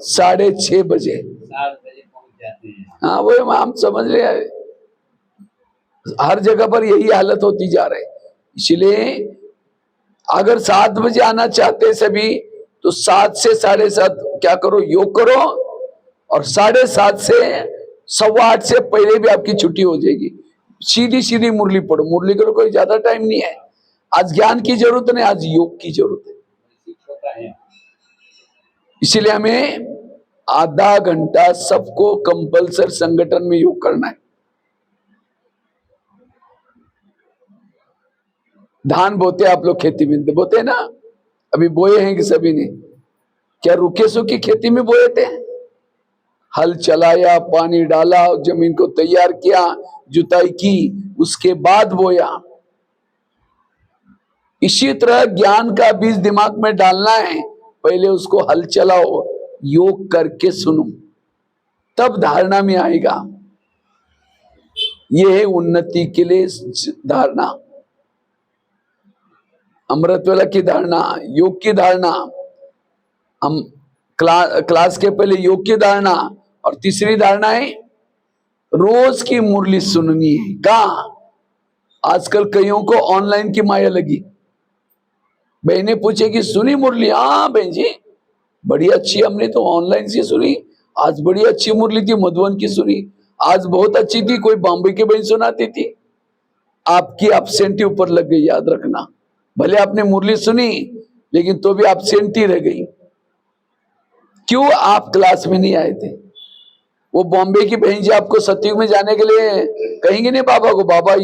6:30 बजे। 7 बजे पहुंच जाते हैं। हाँ, वो हम समझ रहे हैं, हर जगह पर यही हालत होती जा रही है। इसलिए अगर 7 बजे आना चाहते सभी, तो 7 से 7:30 क्या करो, योग करो। और 7:30 से 8:15 से पहले भी आपकी छुट्टी हो जाएगी। सीधी सीधी मुरली पढ़ो, मुरली करो, कोई ज्यादा टाइम नहीं है। आज ज्ञान की जरूरत नहीं, आज योग की जरूरत है। इसीलिए हमें आधा घंटा सबको कंपल्सरी संगठन में योग करना है। धान बोते आप लोग खेती में बोते ना, अभी बोए हैं कि सभी ने? क्या रुके सूखी खेती में बोए थे? हल चलाया, पानी डाला, जमीन को तैयार किया, जुताई की, उसके बाद बोया। इसी तरह ज्ञान का बीज दिमाग में डालना है, पहले उसको हल चलाओ, योग करके सुनो, तब धारणा में आएगा। यह है उन्नति के लिए धारणा, अमृतवेला की धारणा, योग की धारणा। हम क्लास के पहले योग की धारणा। और तीसरी धारणा है रोज की मुरली सुननी है। कहा? आजकल कईयों को ऑनलाइन की माया लगी। बहनें पूछेगी सुनी मुरली? हाँ बहन जी, बड़ी अच्छी, हमने तो ऑनलाइन से सुनी, आज बड़ी अच्छी मुरली थी, मधुबन की सुनी, आज बहुत अच्छी थी, कोई बॉम्बे की बहन सुनाती थी, आपकी एब्सेंटी ऊपर लग गई, याद रखना। भले आपने मुरली सुनी लेकिन तो भी एब्सेंटी रह गई। क्यों? आप क्लास में नहीं आए थे। वो बॉम्बे की बहन जी आपको सतयुग में जाने के लिए कहेंगे नहीं बाबा को, बाबा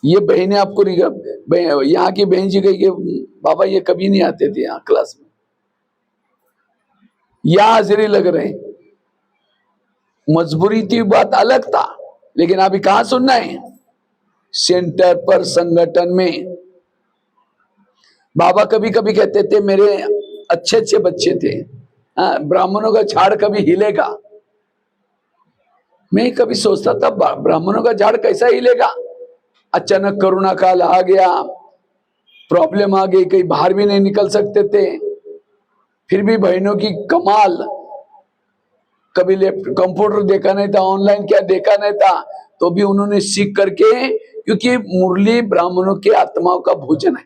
ये बहनें आपको यहाँ की बहन जी कहेंगे बाबा ये कभी नहीं आते थे यहाँ क्लास में, यहाँ हाजिरी लग रहे। मजबूरी थी, बात अलग था, लेकिन अभी कहाँ सुनना है? सेंटर पर, संगठन में। बाबा कभी कभी कहते थे मेरे अच्छे अच्छे बच्चे थे, ब्राह्मणों का झाड़ कभी हिलेगा। मैं कभी सोचता था ब्राह्मणों का झाड़ कैसा हिलेगा? अचानक कोरोना काल आ गया, प्रॉब्लम आ गई, कहीं बाहर भी नहीं निकल सकते थे, फिर भी बहनों की कमाल। कभी कंप्यूटर देखा नहीं था, ऑनलाइन क्या देखा नहीं था, तो भी उन्होंने सीख करके, क्योंकि मुरली ब्राह्मणों के आत्माओं का भोजन है,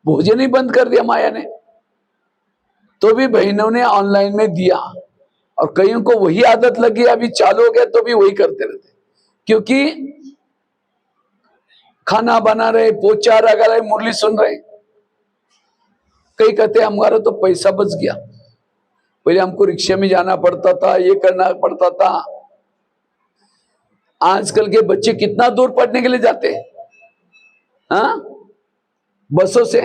भोजन ही बंद कर दिया माया ने, तो भी बहनों ने ऑनलाइन में दिया। और कईयों को वही आदत लगी, अभी चालू हो गया तो भी वही करते रहते, क्योंकि खाना बना रहे, पोछा लगा रहे, मुरली सुन रहे। कई कहते हमारा तो पैसा बच गया, पहले हमको रिक्शा में जाना पड़ता था, ये करना पड़ता था। आजकल के बच्चे कितना दूर पढ़ने के लिए जाते हैं, हाँ, बसों से।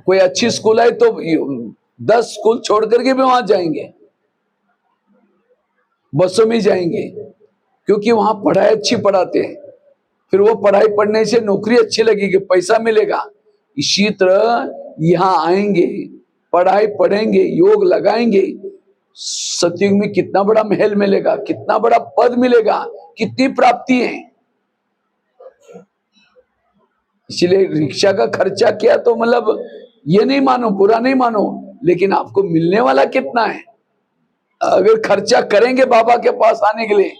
कोई अच्छी स्कूल है तो 10 स्कूल छोड़ करके भी वहां जाएंगे, बसों में जाएंगे, क्योंकि वहां पढ़ाई अच्छी पढ़ाते हैं। फिर वो पढ़ाई पढ़ने से नौकरी अच्छी लगेगी, पैसा मिलेगा। इसी तरह यहाँ आएंगे, पढ़ाई पढ़ेंगे, योग लगाएंगे, सतयुग में कितना बड़ा महल मिलेगा, कितना बड़ा पद मिलेगा, कितनी प्राप्ति है। इसलिए रिक्शा का खर्चा किया तो मतलब ये नहीं मानो, बुरा नहीं मानो, लेकिन आपको मिलने वाला कितना है। अगर खर्चा करेंगे बाबा के पास आने के लिए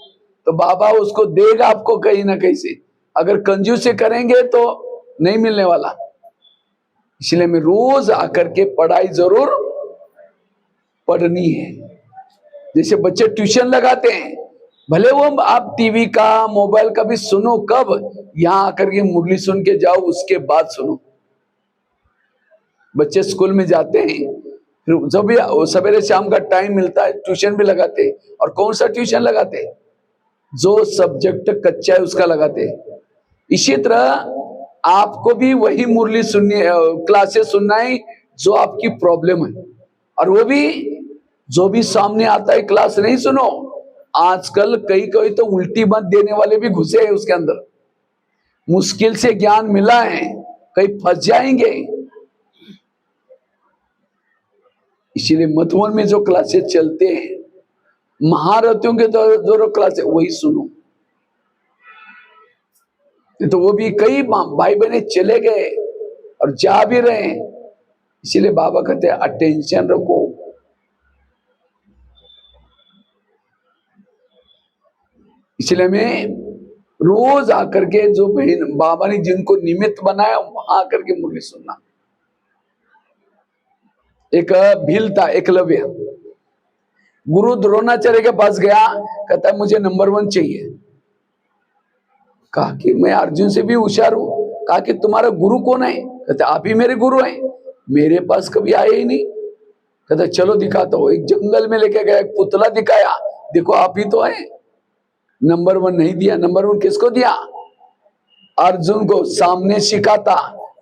तो बाबा उसको देगा आपको कहीं ना कहीं से। अगर कंजूस से करेंगे तो नहीं मिलने वाला। इसलिए मैं रोज आकर के पढ़ाई जरूर पढ़नी है। जैसे बच्चे ट्यूशन लगाते हैं, भले वो आप टीवी का, मोबाइल का भी सुनो, कब? यहाँ आकर के मुरली सुन के जाओ, उसके बाद सुनो। बच्चे स्कूल में जाते हैं, फिर जब भी सवेरे शाम का टाइम मिलता है ट्यूशन भी लगाते हैं। और कौन सा ट्यूशन लगाते हैं? जो सब्जेक्ट कच्चा है उसका लगाते हैं। इसी तरह आपको भी वही मुरली सुननी, क्लासेस सुनना है जो आपकी प्रॉब्लम है। और वो भी जो भी सामने आता है क्लास नहीं सुनो। आजकल कई कई तो उल्टी मत देने वाले भी घुसे हैं उसके अंदर, मुश्किल से ज्ञान मिला है, कहीं फंस जाएंगे। इसीलिए मधुबन में जो क्लासेस चलते हैं, महारथियों के जो क्लासेस, वही सुनो। तो वो भी कई भाई बहने चले गए और जा भी रहे हैं। इसीलिए बाबा कहते हैं अटेंशन रखो। इसलिए मैं रोज आकर के, जो बहन बाबा ने जिनको निमित्त बनाया, वहां आकर के मुरली सुनना। एक भील था, एकलव्य, गुरु द्रोणाचार्य के पास गया, कहता है मुझे नंबर 1 चाहिए। कहा कि मैं अर्जुन से भी होशियार हूं। कहा कि तुम्हारा गुरु कौन है? कहते आप ही मेरे गुरु हैं, मेरे पास कभी आए ही नहीं। कहता चलो दिखाता हूं। एक जंगल में लेके गया, एक पुतला दिखाया, देखो आप ही तो है। नंबर 1 नहीं दिया। नंबर 1 किसको दिया? अर्जुन को। सामने सिखाता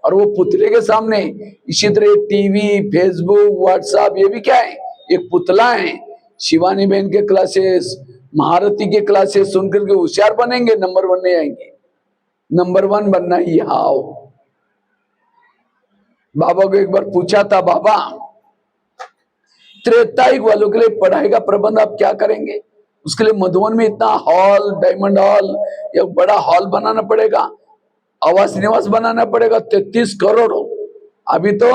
और वो पुतले के सामने। इसी तरह टीवी, फेसबुक, व्हाट्सएप, ये भी क्या है? एक पुतला है। शिवानी बहन के क्लासेस, महारथी के क्लासेस सुनकर के होशियार बनेंगे, नंबर 1 नहीं आएंगे। नंबर 1 बनना ही आओ। बाबा को एक बार पूछा था, बाबा त्रेतायुग वालों के लिए पढ़ाई का प्रबंध आप क्या करेंगे? उसके लिए मधुबन में इतना हॉल, डायमंड हॉल या बड़ा हॉल बनाना पड़ेगा, आवास निवास बनाना पड़ेगा, 33 करोड़। अभी तो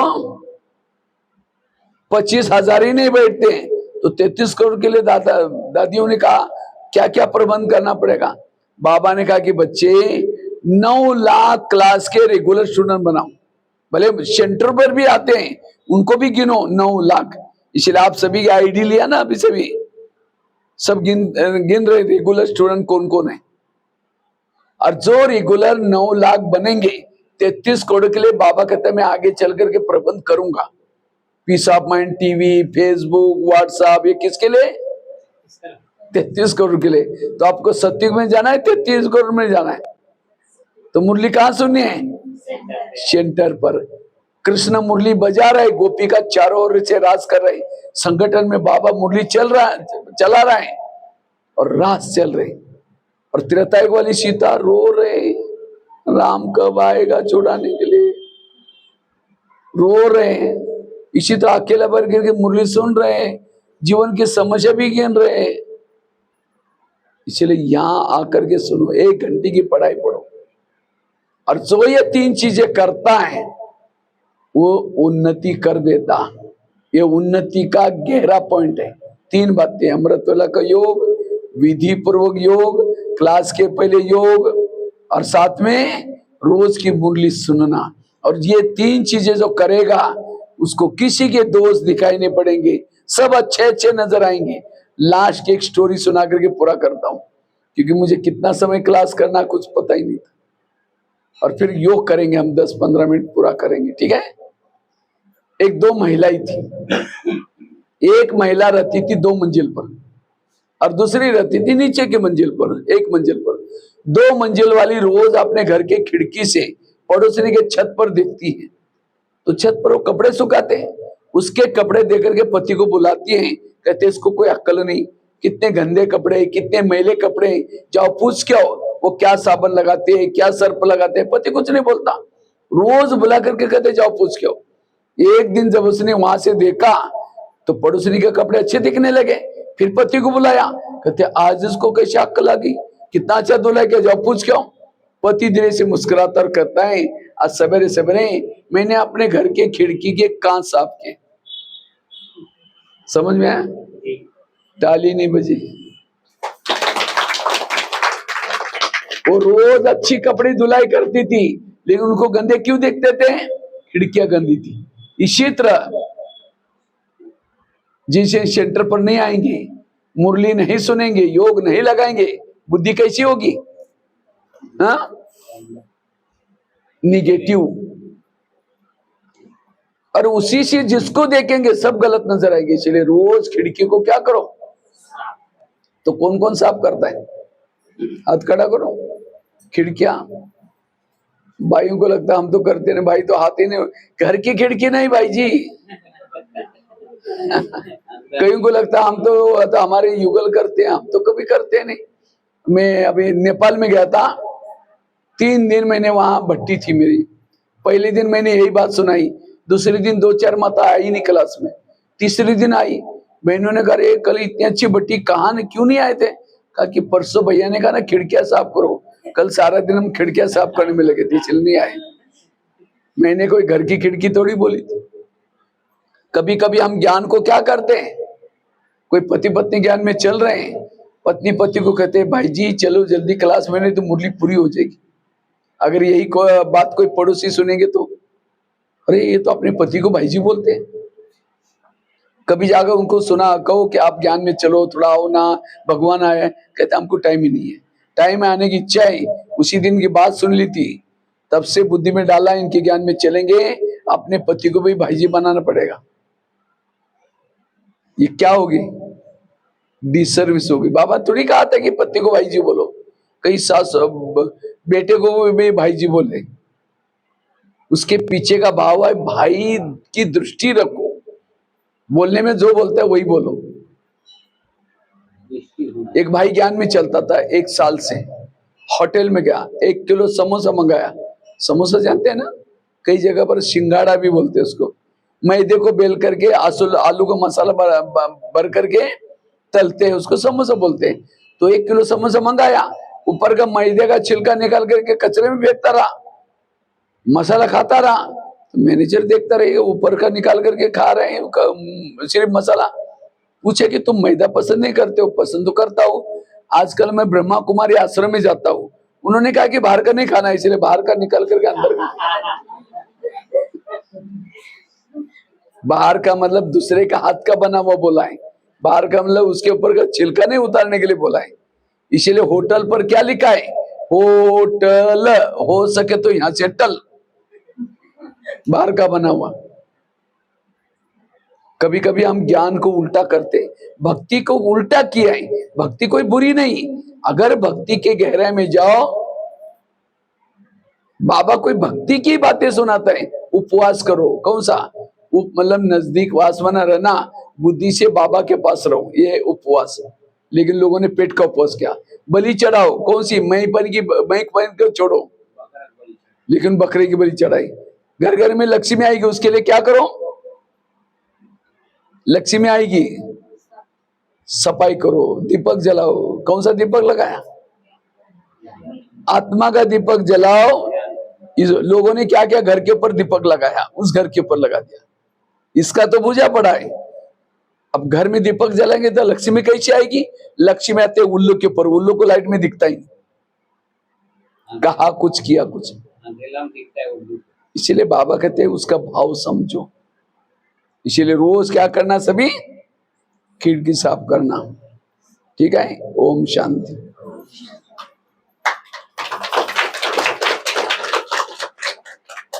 25,000 ही नहीं बैठते, तो 33 करोड़ के लिए दादियों ने कहा क्या क्या प्रबंध करना पड़ेगा। बाबा ने कहा कि बच्चे 9 लाख क्लास के रेगुलर स्टूडेंट बनाओ। भले सेंटर पर भी आते हैं, उनको भी गिनो 9 लाख। इसलिए आप सभी की आईडी लिया ना अभी सभी, सब गिन गिन रहे रेगुलर स्टूडेंट कौन कौन है। और जो रेगुलर 9 लाख बनेंगे 33 करोड़ के लिए बाबा कहते हैं मैं आगे चल करके प्रबंध करूंगा। Peace of mind TV, Facebook, WhatsApp, ये किसके लिए? 33 करोड़ के लिए। तो आपको सत्युग में जाना है, 33 करोड़ में जाना है। तो मुरली कहाँ सुननी है? सेंटर पर कृष्ण मुरली बजा रहे, गोपी का चारों ओर से राज कर रहे, संगठन में बाबा मुरली चला रहा है और राज चल रहे। और त्रेतायुग वाली सीता रो रहे, राम कब आएगा छुड़ाने के लिए, रो रहे हैं। इसी तरह अकेला पर गिर के मुरली सुन रहे हैं, जीवन की समस्या भी गिन रहे हैं। इसलिए यहां आकर के सुनो, 1 घंटे की पढ़ाई पढ़ो। और जो ये 3 चीजें करता है वो उन्नति कर देता। ये उन्नति का गहरा पॉइंट है। 3 बातें, अमृतवेला का योग, विधि पूर्वक योग, क्लास के पहले योग, और साथ में रोज की मुरली सुनना। और ये 3 चीजें जो करेगा उसको किसी के दोष दिखाई नहीं पड़ेंगे, सब अच्छे अच्छे नजर आएंगे। लास्ट एक स्टोरी सुना करके पूरा करता हूं, क्योंकि मुझे कितना समय क्लास करना कुछ पता ही नहीं था। और फिर योग करेंगे हम, 10-15 मिनट पूरा करेंगे, ठीक है। 1-2 महिलाएं थी। एक महिला रहती थी 2 मंजिल पर और दूसरी रहती थी नीचे की मंजिल पर, 1 मंजिल पर। 2 मंजिल वाली रोज अपने घर के खिड़की से पड़ोसी के छत पर देखती है। तो छत पर वो कपड़े सुखाते हैं, उसके कपड़े देख करके पति को बुलाती है, कहते इसको कोई अक्ल नहीं, कितने गंदे कपड़े, कितने मैले कपड़े, जाओ पूछ के आओ वो क्या साबुन लगाते हैं, क्या सर्फ लगाते हैं। पति कुछ नहीं बोलता, रोज बुला करके कहते जाओ पूछ के आओ। एक दिन जब उसने वहां से देखा तो पड़ोसी के कपड़े अच्छे दिखने लगे, फिर पति को बुलाया, कहते आज इसको कैसे अक्ल आ गई, कितना अच्छा धुला के, जाओ पूछ के आओ। पति धीरे से मुस्कुराता और कहता है आज सवेरे सवेरे मैंने अपने घर के खिड़की के कांच साफ किए। समझ में आया? ताली नहीं बजी। वो रोज अच्छी कपड़े धुलाई करती थी, लेकिन उनको गंदे क्यों देखते थे? खिड़कियां गंदी थी। इसी तरह जिसे सेंटर पर नहीं आएंगे, मुरली नहीं सुनेंगे, योग नहीं लगाएंगे, बुद्धि कैसी होगी? हाँ, निगेटिव। और उसी से जिसको देखेंगे सब गलत नजर आएगी। इसलिए रोज खिड़की को क्या करो? तो कौन कौन साफ करता है? हाथ खड़ा करो। खिड़कियां भाइयों को लगता है हम तो करते नहीं, भाई तो हाथ ही नहीं। घर की खिड़की नहीं भाई जी। कईयों को लगता है हम तो हमारे युगल करते हैं, हम तो कभी करते नहीं। मैं अभी नेपाल में गया था, 3 दिन मैंने वहां भट्टी थी मेरी। पहले दिन मैंने यही बात सुनाई, दूसरे दिन 2-4 माता आई नहीं क्लास में, तीसरे दिन आई। बहनों ने कहा अरे कल इतनी अच्छी भट्टी कहाँ क्यों नहीं आए थे? कहा कि परसों भैया ने कहा ना खिड़कियां साफ करो, कल सारा दिन हम खिड़कियां साफ करने में लगे थे, इसलिए नहीं आए। मैंने कोई घर की खिड़की थोड़ी बोली थी। कभी कभी हम ज्ञान को क्या करते हैं, कोई पति पत्नी ज्ञान में चल रहे हैं, पत्नी पति को कहते हैं भाई जी चलो जल्दी क्लास में, नहीं तो मुरली पूरी हो जाएगी। अगर यही बात कोई पड़ोसी सुनेंगे तो अरे ये तो अपने पति को भाई जी बोलते हैं। कभी जाकर उनको सुना, कहो कि आप ज्ञान में चलो, थोड़ा आओ ना, भगवान आए, कहते हमको टाइम ही नहीं है। टाइम में आने की इच्छा है, उसी दिन की बात सुन ली थी, तब से बुद्धि में डाला इनके ज्ञान में चलेंगे, अपने पति को भी भाई जी बनाना पड़ेगा। ये क्या होगी? डिसर्विस होगी। बाबा थोड़ी कहा था कि पति को भाई जी बोलो, कई सास बेटे को भी भाई जी बोले। उसके पीछे का भाव है भाई की दृष्टि रखो, बोलने में जो बोलता है वही बोलो। एक भाई ज्ञान में चलता था, 1 साल से होटल में गया, 1 किलो समोसा मंगाया। समोसा जानते हैं ना, कई जगह पर सिंगाड़ा भी बोलते हैं उसको। मैदे को बेल करके आलू का मसाला भर करके तलते हैं, उसको समोसा बोलते हैं। तो 1 किलो समोसा मंगाया, ऊपर का मैदे का छिलका निकाल करके कचरे में फेंकता रहा, मसाला खाता रहा। मैनेजर देखता रहे, ऊपर का निकाल करके खा रहे हैं सिर्फ मसाला। पूछे कि तुम मैदा पसंद नहीं करते हो? पसंद तो करता हूँ, आजकल मैं ब्रह्मा कुमारी आश्रम में जाता हूँ। उन्होंने कहा कि बाहर का नहीं खाना, इसलिए बाहर का निकाल करके अंदर बाहर का मतलब दूसरे का हाथ का बना हुआ बोला है, बाहर का मतलब उसके ऊपर का छिलका नहीं उतारने के लिए बोला है। इसीलिए होटल पर क्या लिखा है, होटल, हो सके तो यहां से टल, बाहर का बना हुआ। कभी कभी हम ज्ञान को उल्टा करते, भक्ति को उल्टा किया है। भक्ति कोई बुरी नहीं, अगर भक्ति के गहराई में जाओ, बाबा कोई भक्ति की बातें सुनाता है। उपवास करो, कौन सा मतलब नजदीक वासवाना रहना, बुद्धि से बाबा के पास रहो, ये उपवास। लेकिन लोगों ने पेट का उपवास किया। बलि चढ़ाओ, कौन सी मई पन की, मई पन को छोड़ो, लेकिन बकरे की बलि चढ़ाई। घर घर में लक्ष्मी आएगी, उसके लिए क्या करो, लक्ष्मी आएगी, सफाई करो, दीपक जलाओ। कौन सा दीपक लगाया, आत्मा का दीपक जलाओ। इस लोगों ने क्या किया, घर के ऊपर दीपक लगाया, उस घर के ऊपर लगा दिया, इसका तो बुझा पड़ा है। अब घर में दीपक जलाएंगे तो लक्ष्मी कैसे आएगी, लक्ष्मी आते उल्लू के ऊपर, उल्लू को लाइट में दिखता ही नहीं। कहा कुछ किया कुछ, अंधेला में दिखता है उल्लू। इसीलिए बाबा कहते हैं उसका भाव समझो। इसीलिए रोज क्या करना, सभी खिड़की साफ करना, ठीक है। ओम शांति।